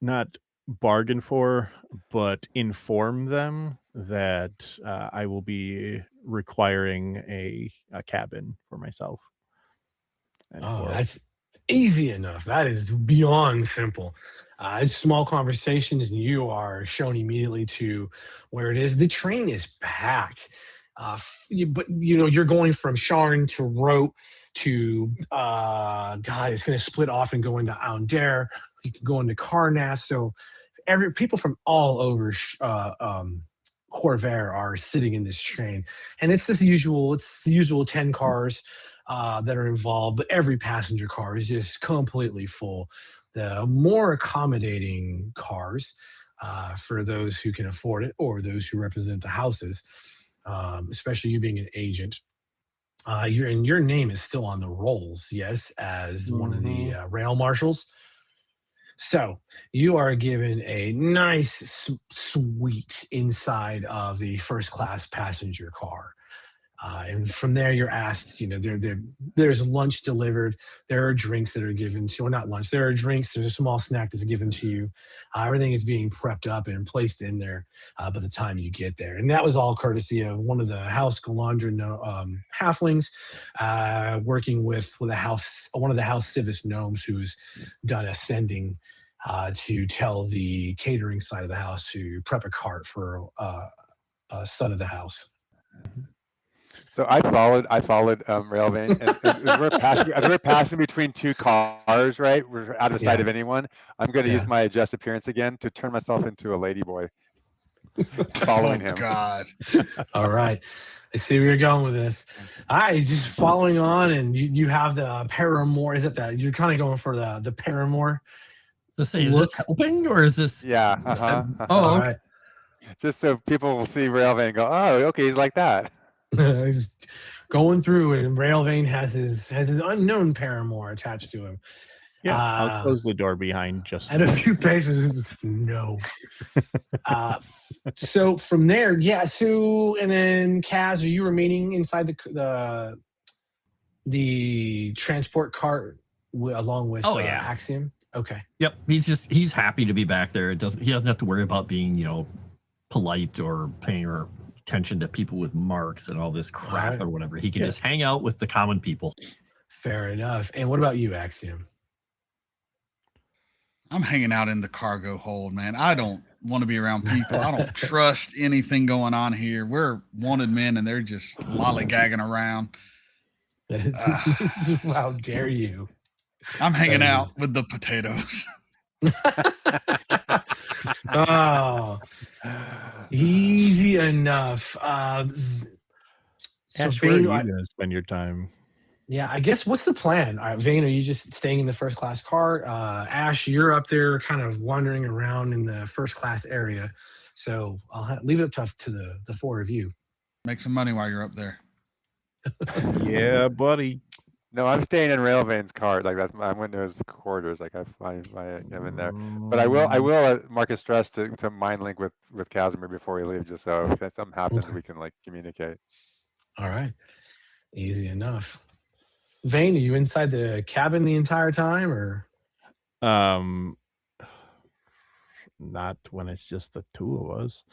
not bargain for, but inform them that I will be requiring a cabin for myself. That's easy enough. That is beyond simple. It's small conversations, and you are shown immediately to where it is. The train is packed. But you're going from Sharn to Rote to it's going to split off and go into Aundare. You can go into Karnath. So people from all over Khorvaire are sitting in this train, and it's the usual 10 cars that are involved, but every passenger car is just completely full. The more accommodating cars for those who can afford it or those who represent the houses, especially you being an agent, your name is still on the rolls, yes, as one of the rail marshals. So you are given a nice suite inside of the first class passenger car. And from there, you're asked, there's lunch delivered. There are drinks that are given to you, or not lunch. There are drinks. There's a small snack that's given to you. Everything is being prepped up and placed in there by the time you get there. And that was all courtesy of one of the House Galandra halflings, working with one of the House Civis gnomes who's done ascending to tell the catering side of the house to prep a cart for a son of the house. So I followed Railvane, and as we're passing between two cars, right? We're out of sight of anyone. I'm going to use my adjust appearance again to turn myself into a ladyboy, following him. God. All right. I see where you're going with this. All right, just following on, and you have the paramour. Is it that you're kind of going for the paramour? Is this helping, or is this? Yeah. All right. Just so people will see Railvane and go, oh, okay, he's like that. He's going through it, and Railvane has his unknown paramour attached to him. Yeah, I'll close the door behind just at a few paces. No. So from there, and then Kaz, are you remaining inside the transport cart along with Axiom? Okay. Yep. He's happy to be back there. He doesn't have to worry about being, polite or paying attention to people with marks and all this crap or whatever. He can just hang out with the common people. Fair enough. And what about you, Axiom? I'm hanging out in the cargo hold, man. I don't want to be around people. I don't trust anything going on here. We're wanted men, and they're just lollygagging around. How dare you? I'm hanging out with the potatoes. Easy enough. So Ash, where are Vane, you going to spend your time? yeah, I guess what's the plan? Vane, are you just staying in the first class car? Ash, you're up there kind of wandering around in the first class area. So I'll leave it tough to the four of you. Make some money while you're up there. Yeah, buddy. No, I'm staying in Railvane's cart. Like that's I went to his quarters. Like I am in there. But I will mark a stress to mind link with Kasimir before he leaves, just so if something happens, we can like communicate. All right, easy enough. Vane, are you inside the cabin the entire time, or? Not when it's just the two of us.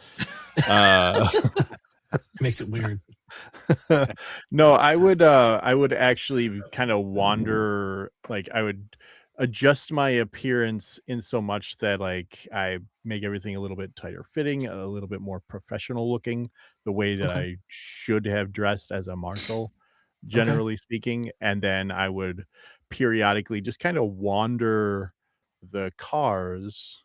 Makes it weird. No, I would actually kind of wander, like I would adjust my appearance in so much that like I make everything a little bit tighter fitting, a little bit more professional looking, the way that I should have dressed as a marshal, generally speaking. And then I would periodically just kind of wander the cars,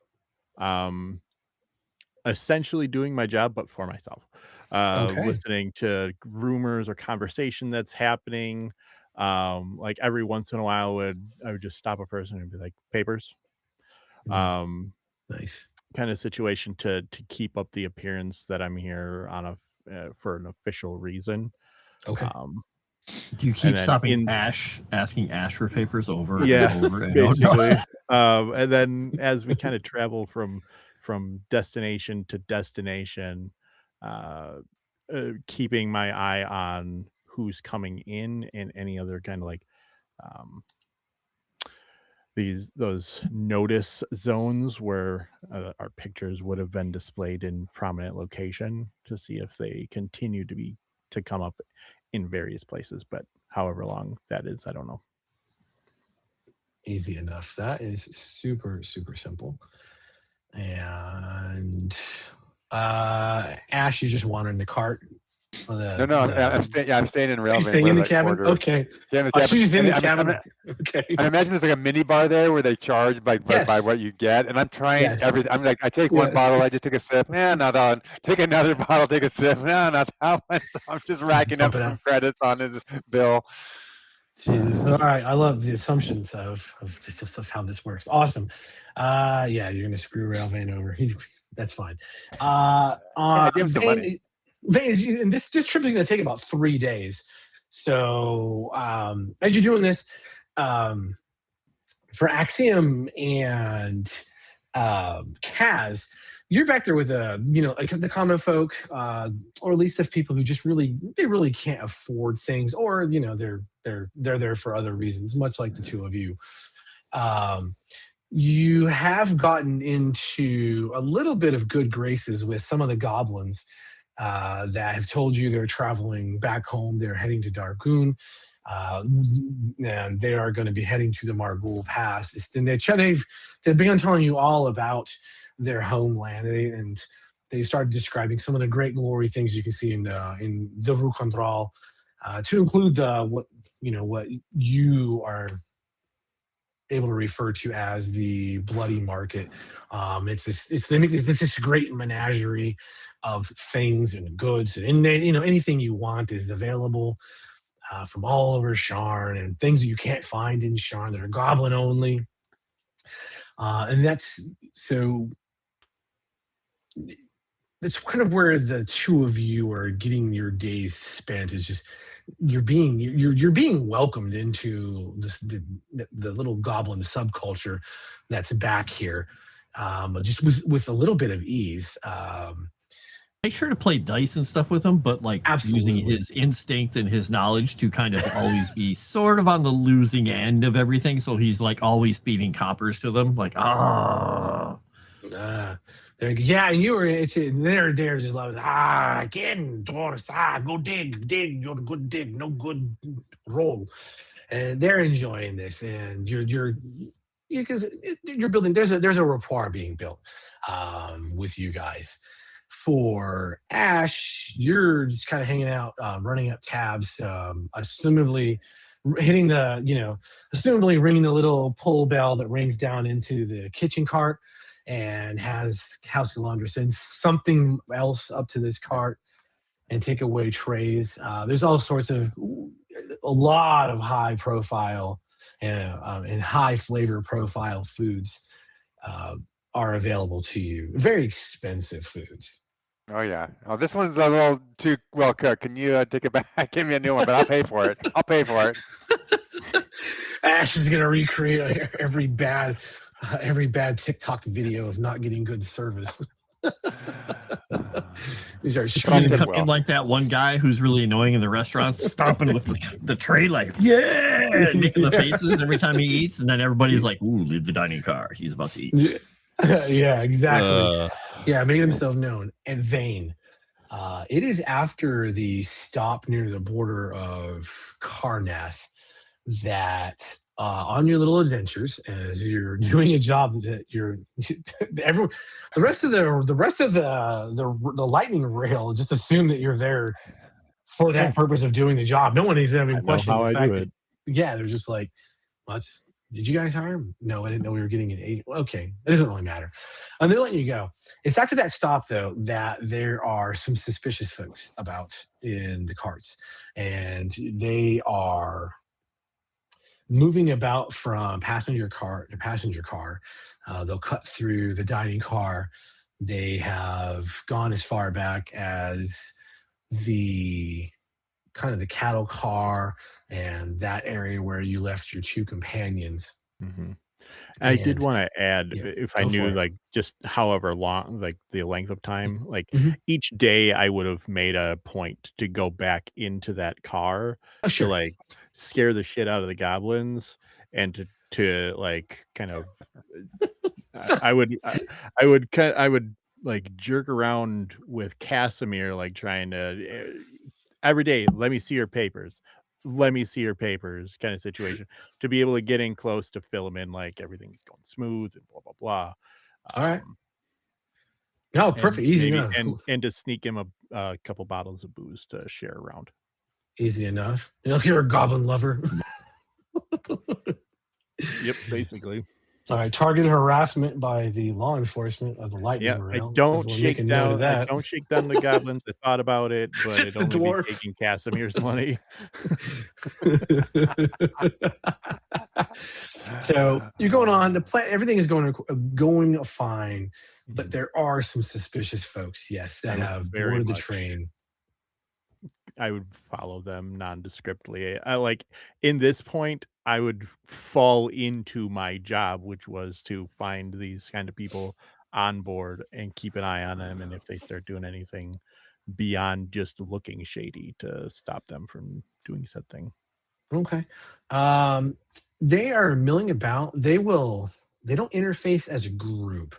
essentially doing my job, but for myself. Listening to rumors or conversation that's happening. Like every once in a while I would just stop a person and be like, papers. Nice kind of situation to keep up the appearance that I'm here on a for an official reason. Do you keep stopping asking Ash for papers over and over? And basically. And then as we kind of travel from destination to destination, keeping my eye on who's coming in and any other kind of like those notice zones where our pictures would have been displayed in prominent location to see if they continue to come up in various places, but however long that is, I don't know. Easy enough. That is super simple. And Ash, you just wander in the cart. I'm staying in Railvane. Staying in the cabin? Quarters. Okay. Yeah, in the cabin. She's in the cabin. Okay. I imagine there's like a mini bar there where they charge by what you get, and I'm trying everything. I'm like, I take one bottle, I just take a sip. Not on. Take another bottle, take a sip. Not that one. So I'm just racking up some credits on his bill. Jesus. All right. I love the assumptions of how this works. Awesome. You're gonna screw Railvane over. That's fine. Give him some money. Vane, and this trip is going to take about 3 days. So as you're doing this, for Axiom and Kaz, you're back there with the common folk, or at least the people who just really can't afford things, or they're there for other reasons, much like the two of you. You have gotten into a little bit of good graces with some of the goblins that have told you they're traveling back home. They're heading to Dargoon, and they are going to be heading to the Margul Pass. And they've begun telling you all about their homeland, and they started describing some of the great glory things you can see in the Rue Condral, to include what you are able to refer to as the bloody market. It's this great menagerie of things and goods, and anything you want is available from all over Sharn, and things that you can't find in Sharn that are goblin only. And that's kind of where the two of you are getting your days spent. Is just you're being welcomed into the little goblin subculture that's back here, just with a little bit of ease. Make sure to play dice and stuff with him, but like using his instinct and his knowledge to kind of always be sort of on the losing end of everything. So he's like always feeding coppers to them, like and you were they're just like again, Doris, go dig, you're a good dig, no good roll, and they're enjoying this, and you're building. There's a rapport being built with you guys. For Ash, you're just kind of hanging out, running up tabs, assumably ringing the little pull bell that rings down into the kitchen cart. and has House Calandra send something else up to this cart and take away trays. There's all sorts of a lot of high profile and high flavor profile foods are available to you. Very expensive foods. Oh yeah. Oh, this one's a little too well cooked. Can you take it back? Give me a new one, but I'll pay for it. I'll pay for it. Ash is gonna recreate every bad TikTok video of not getting good service. These are Trying to did come well. in like that one guy who's really annoying in the restaurant, stomping with the tray like, yeah, and making the faces every time he eats, and then everybody's like, ooh, leave the dining car. He's about to eat. Yeah, exactly. Yeah, making himself known. And Vane. It is after the stop near the border of Karnath that on your little adventures, as you're doing a job that you're the rest of the lightning rail just assume that you're there for that purpose of doing the job. No one is even questioning the fact that they're just like, what? Did you guys hire him? No, I didn't know we were getting an agent. Okay, it doesn't really matter. And they're letting you go. It's after that stop, though, that there are some suspicious folks about in the carts. And they are moving about from passenger car to passenger car. They'll cut through the dining car. They have gone as far back as the kind of the cattle car and that area where you left your two companions. Mm-hmm. I did want to add, if I knew like just however long, like the length of time, like each day I would have made a point to go back into that car to like scare the shit out of the goblins and to like kind of I would like jerk around with Kasimir, like trying to every day, let me see your papers kind of situation, to be able to get in close to fill him in like everything's going smooth and blah blah blah. All right. No, perfect. Easy enough. And to sneak him a couple bottles of booze to share around. Easy enough. You're a goblin lover. Yep, basically. All right, target harassment by the law enforcement of the lightning rail. I don't shake down the goblins. I thought about it, but It's I'd the only dwarf. be taking Kasimir's money. So you're going on the plan. Everything is going fine, but there are some suspicious folks, yes, that have boarded the train. I would follow them nondescriptly. I like in this point, I would fall into my job, which was to find these kind of people on board and keep an eye on them. And if they start doing anything beyond just looking shady, to stop them from doing said thing. Okay. They are milling about. They don't interface as a group.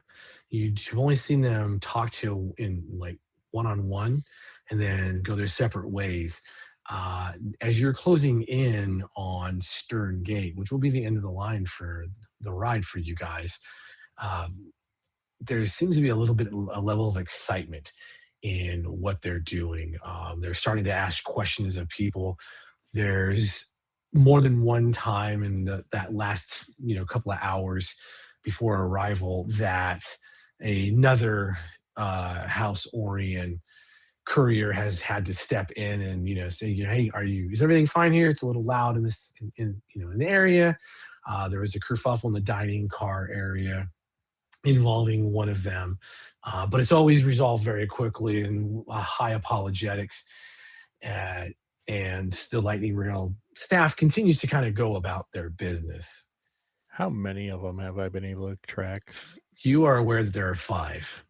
You've only seen them talk to in like one-on-one and then go their separate ways. As you're closing in on Stern Gate, which will be the end of the line for the ride for you guys, there seems to be a level of excitement in what they're doing. They're starting to ask questions of people. There's more than one time in that last couple of hours before arrival that another House Orion courier has had to step in and say, hey, is everything fine here? It's a little loud in this in the area. There was a kerfuffle in the dining car area involving one of them, but it's always resolved very quickly and high apologetics. And the lightning rail staff continues to kind of go about their business. How many of them have I been able to track? You are aware that there are 5.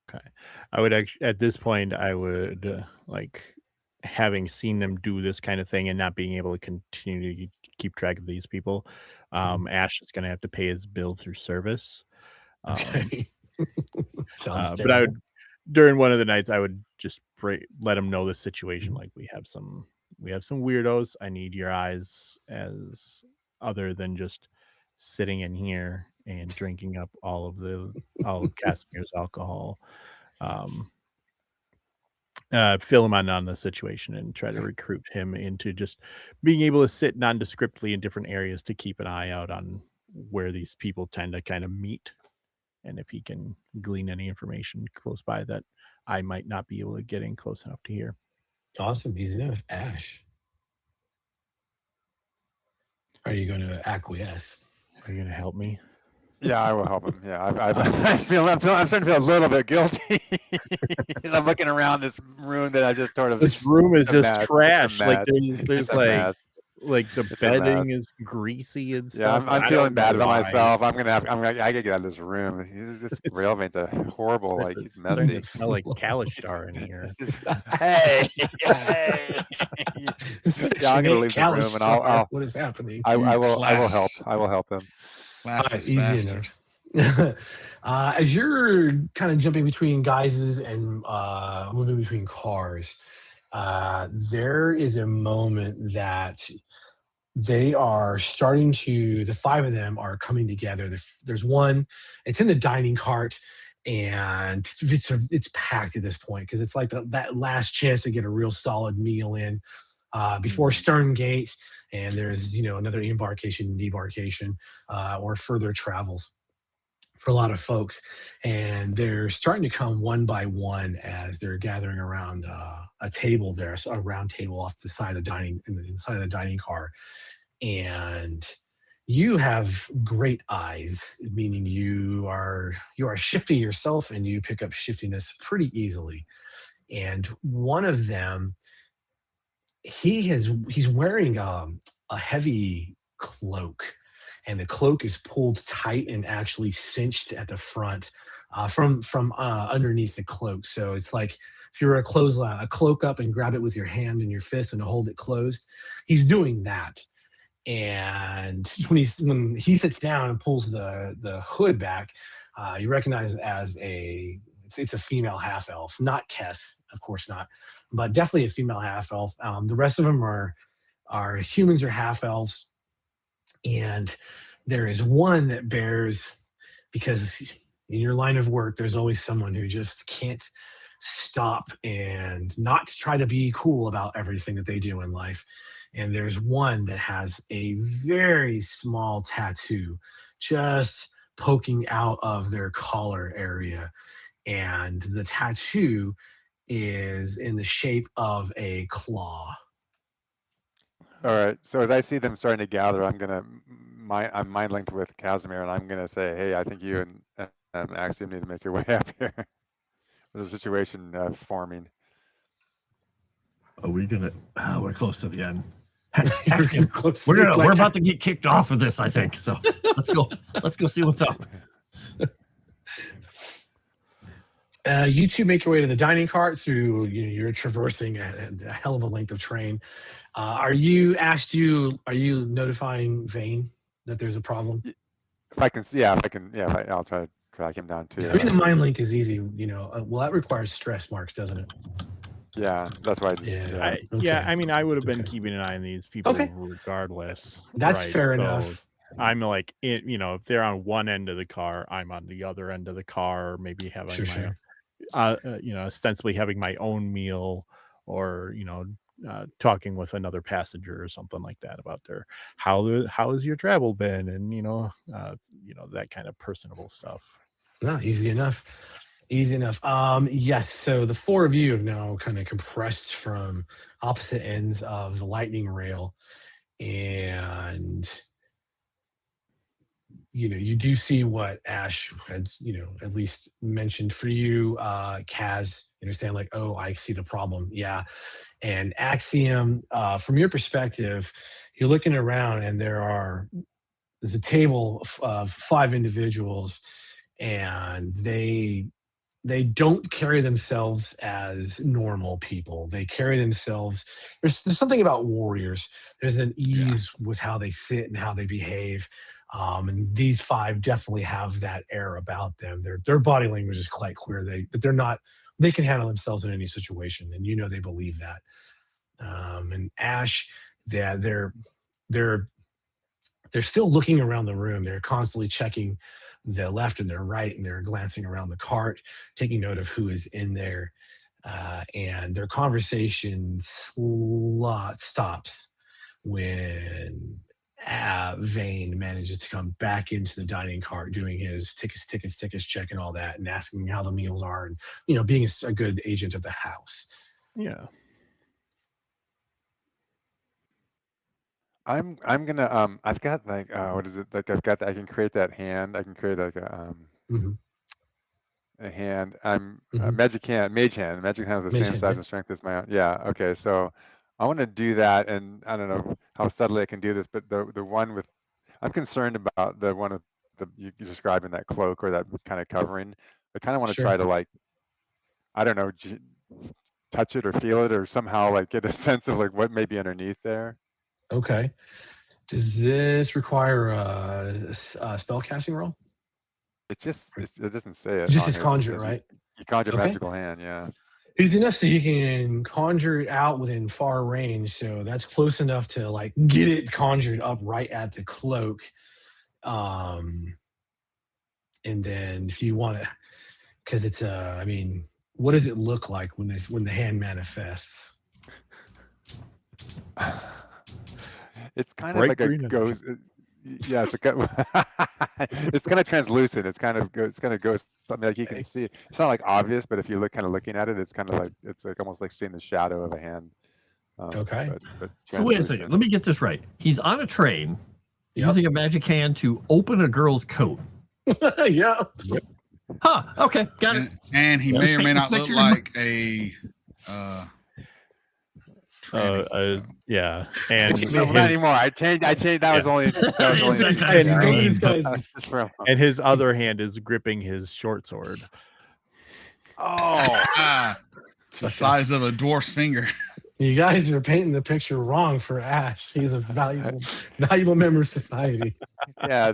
Okay. I would actually, at this point, I would like having seen them do this kind of thing and not being able to continue to keep track of these people. Ash is going to have to pay his bill through service. Okay. Sounds but I would, during one of the nights, I would just let him know the situation. Like we have some weirdos. I need your eyes as other than just sitting in here and drinking up all of Kasimir's alcohol. Fill him on the situation and try to recruit him into just being able to sit nondescriptly in different areas to keep an eye out on where these people tend to kind of meet. and if he can glean any information close by that I might not be able to get in close enough to hear. Awesome, easy enough. Ash, are you going to acquiesce? Are you going to help me? Yeah, I will help him. Yeah, I'm starting to feel a little bit guilty. I'm looking around this room that I just sort of. This room is just mess. trash. It's a Like mess. there's It's a like mess. the It's a bedding mess. is greasy and Yeah, stuff. I'm I feeling don't bad know about why. myself. I gotta get out of this room. This Railvane's a horrible, like he's Starting messy. to smell like Kalishtar in here. Hey, hey. Yeah, I'm gonna leave the room, and I'll What is happening? I will help. Class. I will help them. Classless Easy bastard. enough. As you're kind of jumping between guises and moving between cars, there is a moment that they are starting to, the five of them are coming together. There's one, it's in the dining cart, and it's packed at this point because it's like that last chance to get a real solid meal in before Stern Gate, and there's another embarkation and debarkation or further travels for a lot of folks, and they're starting to come one by one as they're gathering around a table there, so a round table off the side of the dining car. And you have great eyes, meaning you are shifty yourself, and you pick up shiftiness pretty easily. And one of them, he's wearing a heavy cloak, and the cloak is pulled tight and actually cinched at the front from underneath the cloak. So it's like if you were a cloak up and grab it with your hand and your fist and hold it closed. He's doing that. And when he sits down and pulls the hood back, you recognize it as it's a female half elf, not Kess, of course not, but definitely a female half elf. The rest of them are humans or half elves, and there is one that bears, because in your line of work, there's always someone who just can't stop and not try to be cool about everything that they do in life. And there's one that has a very small tattoo just poking out of their collar area. And the tattoo is in the shape of a claw. All right. So as I see them starting to gather, I'm mind linked with Kasimir, and I'm gonna say, hey, I think you and Axiom need to make your way up here. There's a situation forming. Are we gonna? We're close to the end. Close. We're about to get kicked off of this, I think. So let's go. Let's go see what's up. You two make your way to the dining cart through. You're traversing a hell of a length of train. Are you notifying Vane that there's a problem? If I can, yeah. If I can, yeah. I'll try to track him down too. I mean, the mind link is easy. Well, that requires stress marks, doesn't it? Yeah, that's why. I mean, I would have been keeping an eye on these people regardless. That's fair enough. I'm like, if they're on one end of the car, I'm on the other end of the car, maybe having ostensibly having my own meal, or talking with another passenger or something like that about how has your travel been, and that kind of personable stuff. No, easy enough. Yes. So the four of you have now kind of compressed from opposite ends of the lightning rail, and you do see what Ash had, at least mentioned for you, Kaz. You understand, like, oh, I see the problem. Yeah. And Axiom, from your perspective, you're looking around, and there's a table of five individuals, and they don't carry themselves as normal people. They carry themselves. There's something about warriors. There's an ease with how they sit and how they behave. And these five definitely have that air about them. Their body language is quite clear. They can handle themselves in any situation, and they believe that. And Ash, they're still looking around the room. They're constantly checking the left and their right, and they're glancing around the cart, taking note of who is in there. And their conversation stops when Vane manages to come back into the dining cart, doing his tickets check and all that, and asking how the meals are, and being a good agent of the house. Yeah. I'm gonna I've got like what is it, like I've got I can create that hand. I can create like Mhm. a hand. I'm Mhm. mage hand. Mage hand has the Mage same hand, size yeah. and strength as my own. Yeah. Okay. So I want to do that, and I don't know how subtly I can do this, but the one with I'm concerned about the one with you describing that cloak or that kind of covering. I kind of want to Sure. try to like I don't know touch it or feel it or somehow like get a sense of like what may be underneath there. Okay. Does this require a spell casting roll? It doesn't say it Just on his here. It just conjure, says right? you conjure Okay. magical hand. Yeah. Easy enough so you can conjure it out within far range. So that's close enough to like get it conjured up right at the cloak. And then if you want to, because it's I mean, what does it look like when the hand manifests? It's kind Bright of like a green energy. ghost. Yeah, it's it's kind of translucent. It's kind of ghost. Something like you can see. It's not like obvious, but if you look looking at it, it's kind of like it's like almost like seeing the shadow of a hand. Okay. But So wait a second. Let me get this right. He's on a train Yep. using a magic hand to open a girl's coat. Yeah. Huh. Okay. Got it. And he may or may not look like a tranny, so. Yeah, and no, not anymore. I changed. That was only. That was only and his other hand is gripping his short sword. Oh, it's the size of a dwarf's finger. You guys are painting the picture wrong for Ash. He's a valuable member of society. Yeah,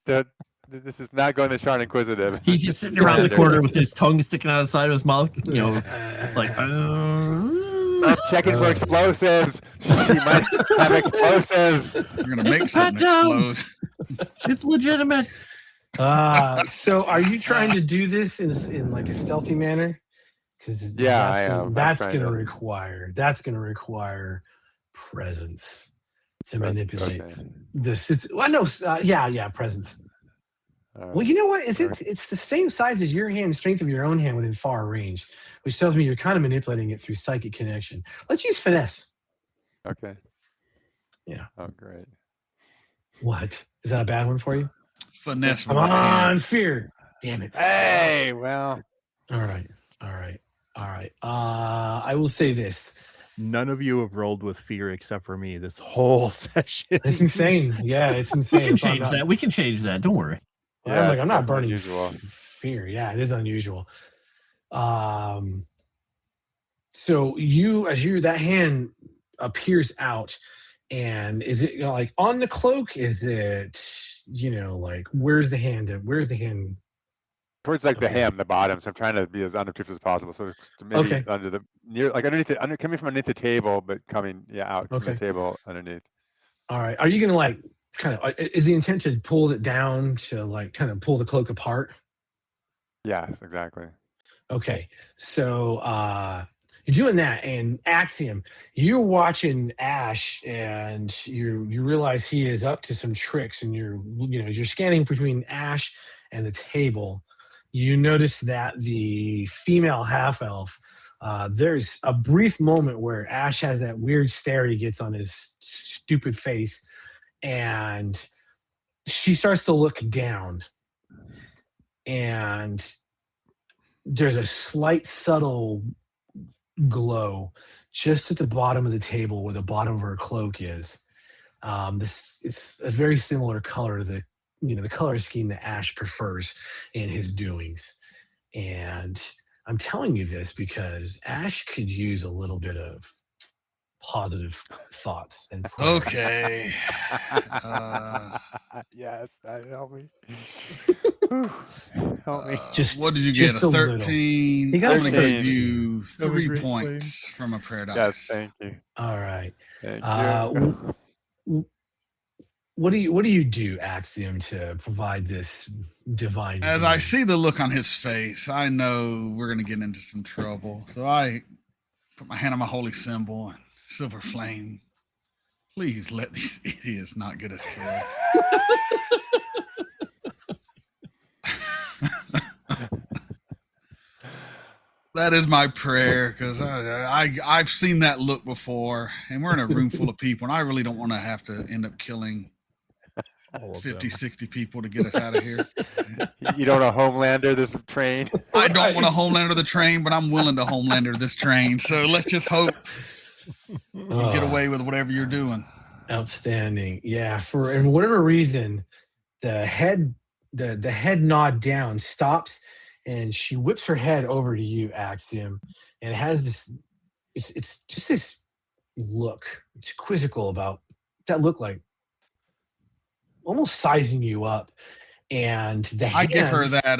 this is not going to Charn Inquisitive. He's just sitting around the corner with his tongue sticking out of the side of his mouth, like. I'm checking for explosives. She might have explosives. You're gonna make something explode. It's legitimate. So are you trying to do this in like a stealthy manner? Because that's gonna require presence to manipulate this. Well, no, presence. Well, you know what? It's the same size as your hand, strength of your own hand within far range, which tells me you're kind of manipulating it through psychic connection. Let's use finesse. Okay. Yeah. Oh, great. What? Is that a bad one for you? Finesse. Come on, fear. Damn it. Hey, well. All right. I will say this. None of you have rolled with fear except for me this whole session. It's insane. Yeah, it's insane. We can change that. We can change that. Don't worry. Yeah, I'm not burning fear. Yeah, it is unusual. So that hand appears out, and is it like on the cloak? Is it like where's the hand? Towards like the hem, the bottom. So I'm trying to be as unobtrusive as possible. So maybe under the underneath it, coming from underneath the table, but coming out from the table underneath. All right. Are you gonna like kind of? Is the intent to pull it down to like kind of pull the cloak apart? Yeah, exactly. Okay. So you're doing that, and Axiom, you're watching Ash, and you realize he is up to some tricks, and you're scanning between Ash and the table. You notice that the female half-elf, there's a brief moment where Ash has that weird stare he gets on his stupid face, and she starts to look down, and there's a slight subtle glow just at the bottom of the table where the bottom of her cloak is. It's a very similar color to the color scheme that Ash prefers in his doings. And I'm telling you this because Ash could use a little bit of positive thoughts and prayers. Okay. Yes, that help me. Help me. What did you get? A 13. He got I'm going to give you Have a 3 great points from a prayer dice. Yes, thank you. All right. Thank you. What do you do, Axiom, to provide this divine? As I see the look on his face, I know we're going to get into some trouble. So I put my hand on my holy symbol and silver flame Please let these idiots not get us killed. That is my prayer, because I've seen that look before, and we're in a room full of people, and I really don't want to have to end up killing 50, 60 people to get us out of here. You don't want a Homelander this train? I don't want a Homelander the train, but I'm willing to Homelander this train. So let's just hope you get away with whatever you're doing. Outstanding. Yeah, and whatever reason, the head nod down stops, and she whips her head over to you, Axiom, and it has this. It's just this look. It's quizzical about that look, like almost sizing you up. And the I give her that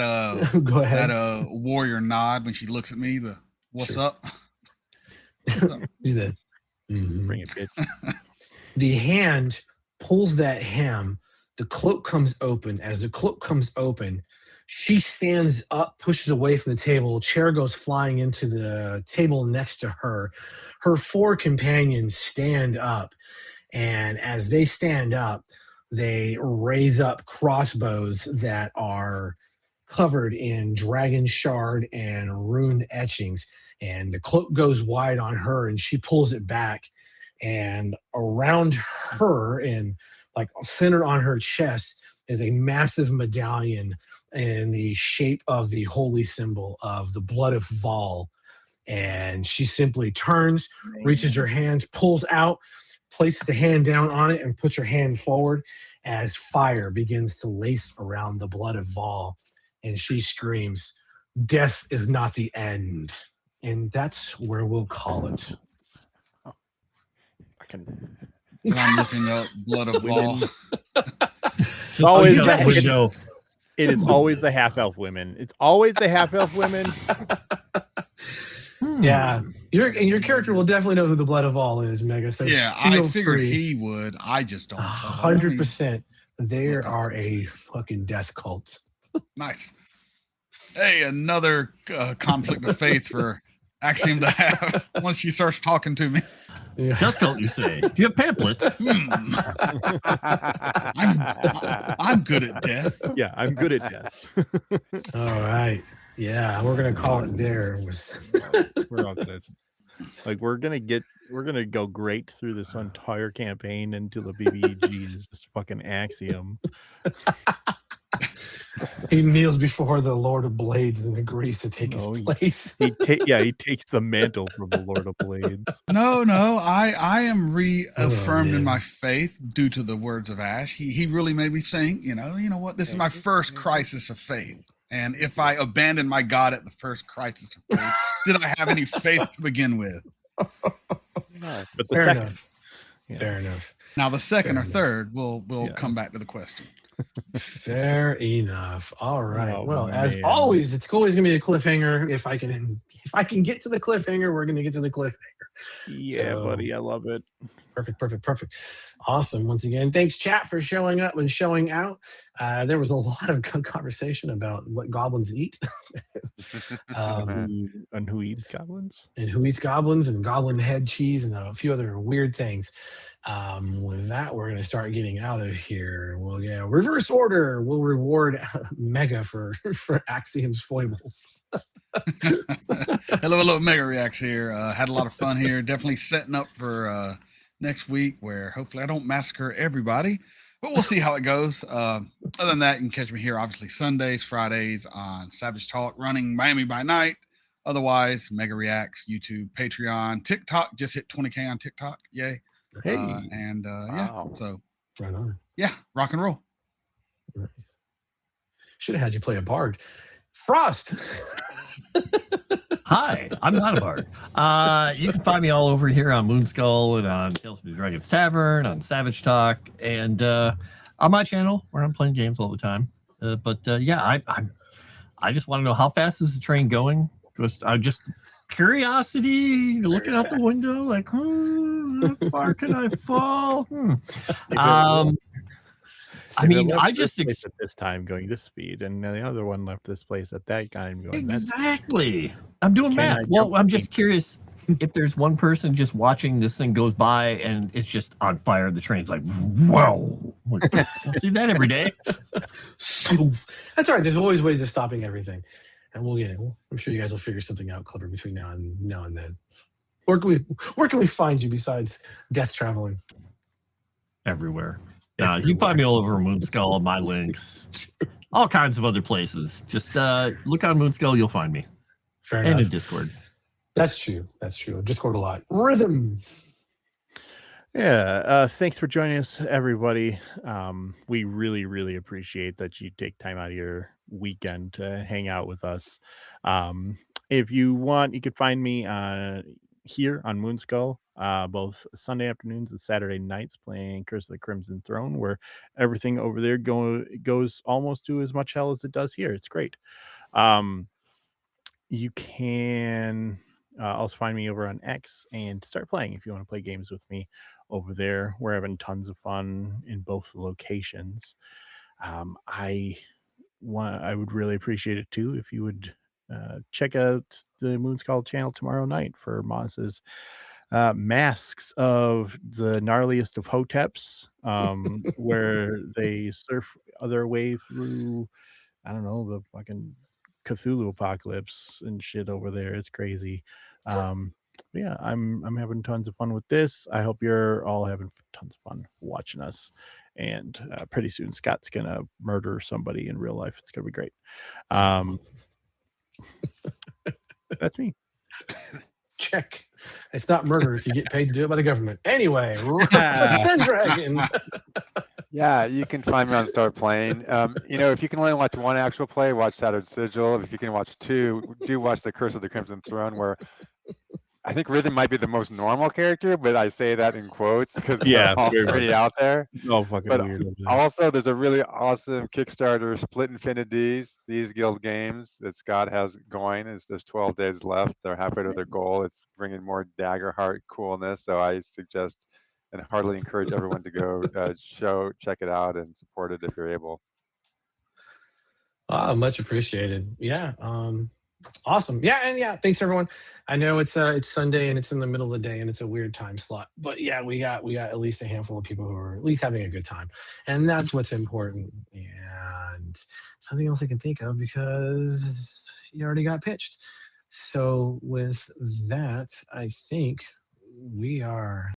go ahead. that warrior nod when she looks at me. The what's Sure. up? What's up? Bring it, bitch. The hand pulls that hem. The cloak comes open. As the cloak comes open, she stands up, pushes away from the table. Chair goes flying into the table next to her. Her 4 companions stand up, and as they stand up, they raise up crossbows that are covered in dragon shard and rune etchings. And the cloak goes wide on her, and she pulls it back. And around her, and like centered on her chest, is a massive medallion in the shape of the holy symbol of the blood of Val. And she simply turns, reaches her hand, pulls out, places the hand down on it, and puts her hand forward as fire begins to lace around the blood of Val. And she screams, "Death is not the end." And that's where we'll call it. And I'm looking up blood of Val. It's always that window. It is always the half elf women. It's always the half elf women. Yeah, your character will definitely know who the blood of Val is, Mega. So Yeah, I figured he would. I just don't. 100%. There are a fucking death cult. Nice. Hey, another conflict of faith for Axiom to have once she starts talking to me. Yeah. Death cult, you say? Do you have pamphlets? I'm good at death. Yeah, I'm good at death. All right. Yeah, we're gonna call it there. We're all good. Like we're gonna go great through this entire campaign until the BBG is just fucking Axiom. He kneels before the Lord of Blades and agrees to take his place. He takes the mantle from the Lord of Blades. No, I am reaffirmed in my faith due to the words of Ash. He really made me think, you know what? This is my first crisis of faith. And if I abandoned my God at the first crisis of faith, did I have any faith to begin with? But the Fair second, enough. yeah. Fair enough. Now the second Fair or enough. third, we'll come back to the question. Fair enough. All right. Oh, well, as man. always, it's always gonna be a cliffhanger. If I can get to the cliffhanger, we're gonna get to the cliffhanger. Yeah, So- buddy, I love it. Perfect. Awesome. Once again, thanks, chat, for showing up and showing out. There was a lot of good conversation about what goblins eat. And who eats goblins? And who eats goblins and goblin head cheese and a few other weird things. With that, we're going to start getting out of here. We'll get reverse order. We'll reward Mega for Axiom's foibles. Hello, Mega Reacts here. Had a lot of fun here. Definitely setting up for next week, where hopefully I don't massacre everybody, but we'll see how it goes. Other than that, you can catch me here obviously Sundays, Fridays on Savage Talk, running Miami by Night. Otherwise, Mega Reacts, YouTube, Patreon, TikTok. Just hit 20K on TikTok. Yay. Hey, Yeah, Wow. so right on. yeah, rock and roll. Nice. Should have had you play a bard. Frost. Hi, I'm not a bard. You can find me all over here on Moonskull and on Tales from the Dragon's Tavern, on Savage Talk, and on my channel where I'm playing games all the time. Yeah, I just want to know, how fast is the train going? Just curiosity, looking out the window, like, how far can I fall? I If it mean, left I this just place at this time going this speed, and the other one left this place at that time going that. exactly. I'm doing Can I math. jump Well, I'm between- just curious if there's one person just watching this thing goes by and it's just on fire. The train's like, whoa! Like, I don't see that every day. So that's all right. There's always ways of stopping everything, and we'll get it. I'm sure you guys will figure something out clever between now and then. Where can we find you besides death traveling? Everywhere. You can find me all over Moonskull, my links, all kinds of other places. Just look on Moonskull, you'll find me. Fair And enough. in Discord. That's true. Discord a lot. Rhythm. Yeah, thanks for joining us, everybody. We really, really appreciate that you take time out of your weekend to hang out with us. If you want, you could find me here on Moonskull, both Sunday afternoons and Saturday nights, playing Curse of the Crimson Throne, where everything over there goes almost to as much hell as it does here. It's great. You can also find me over on X and start playing if you want to play games with me over there. We're having tons of fun in both locations. I would really appreciate it too if you would check out the Moonskull channel tomorrow night for Moss's masks of the gnarliest of hoteps, where they surf their way through, I don't know, the fucking Cthulhu apocalypse and shit over there. It's crazy. Yeah, I'm having tons of fun with this. I hope you're all having tons of fun watching us. And pretty soon Scott's gonna murder somebody in real life. It's gonna be great. That's me. Check. It's not murder if you get paid to do it by the government. Anyway, Dragon. Yeah, you can find me on Start Playing. If you can only watch one actual play, watch Shattered Sigil. If you can watch two, do watch The Curse of the Crimson Throne, where I think Rhythm might be the most normal character, but I say that in quotes because they're all pretty out there. Oh, fucking But weird. also, there's a really awesome Kickstarter, Split Infinities, these guild games that Scott has going. There's 12 days left. They're halfway to their goal. It's bringing more Daggerheart coolness. So I suggest and heartily encourage everyone to go check it out and support it if you're able. Much appreciated. Yeah. Awesome. Yeah, and yeah, thanks everyone. I know it's Sunday and it's in the middle of the day and it's a weird time slot, but yeah, we got at least a handful of people who are at least having a good time, and that's what's important. And something else I can think of because you already got pitched. So with that, I think we are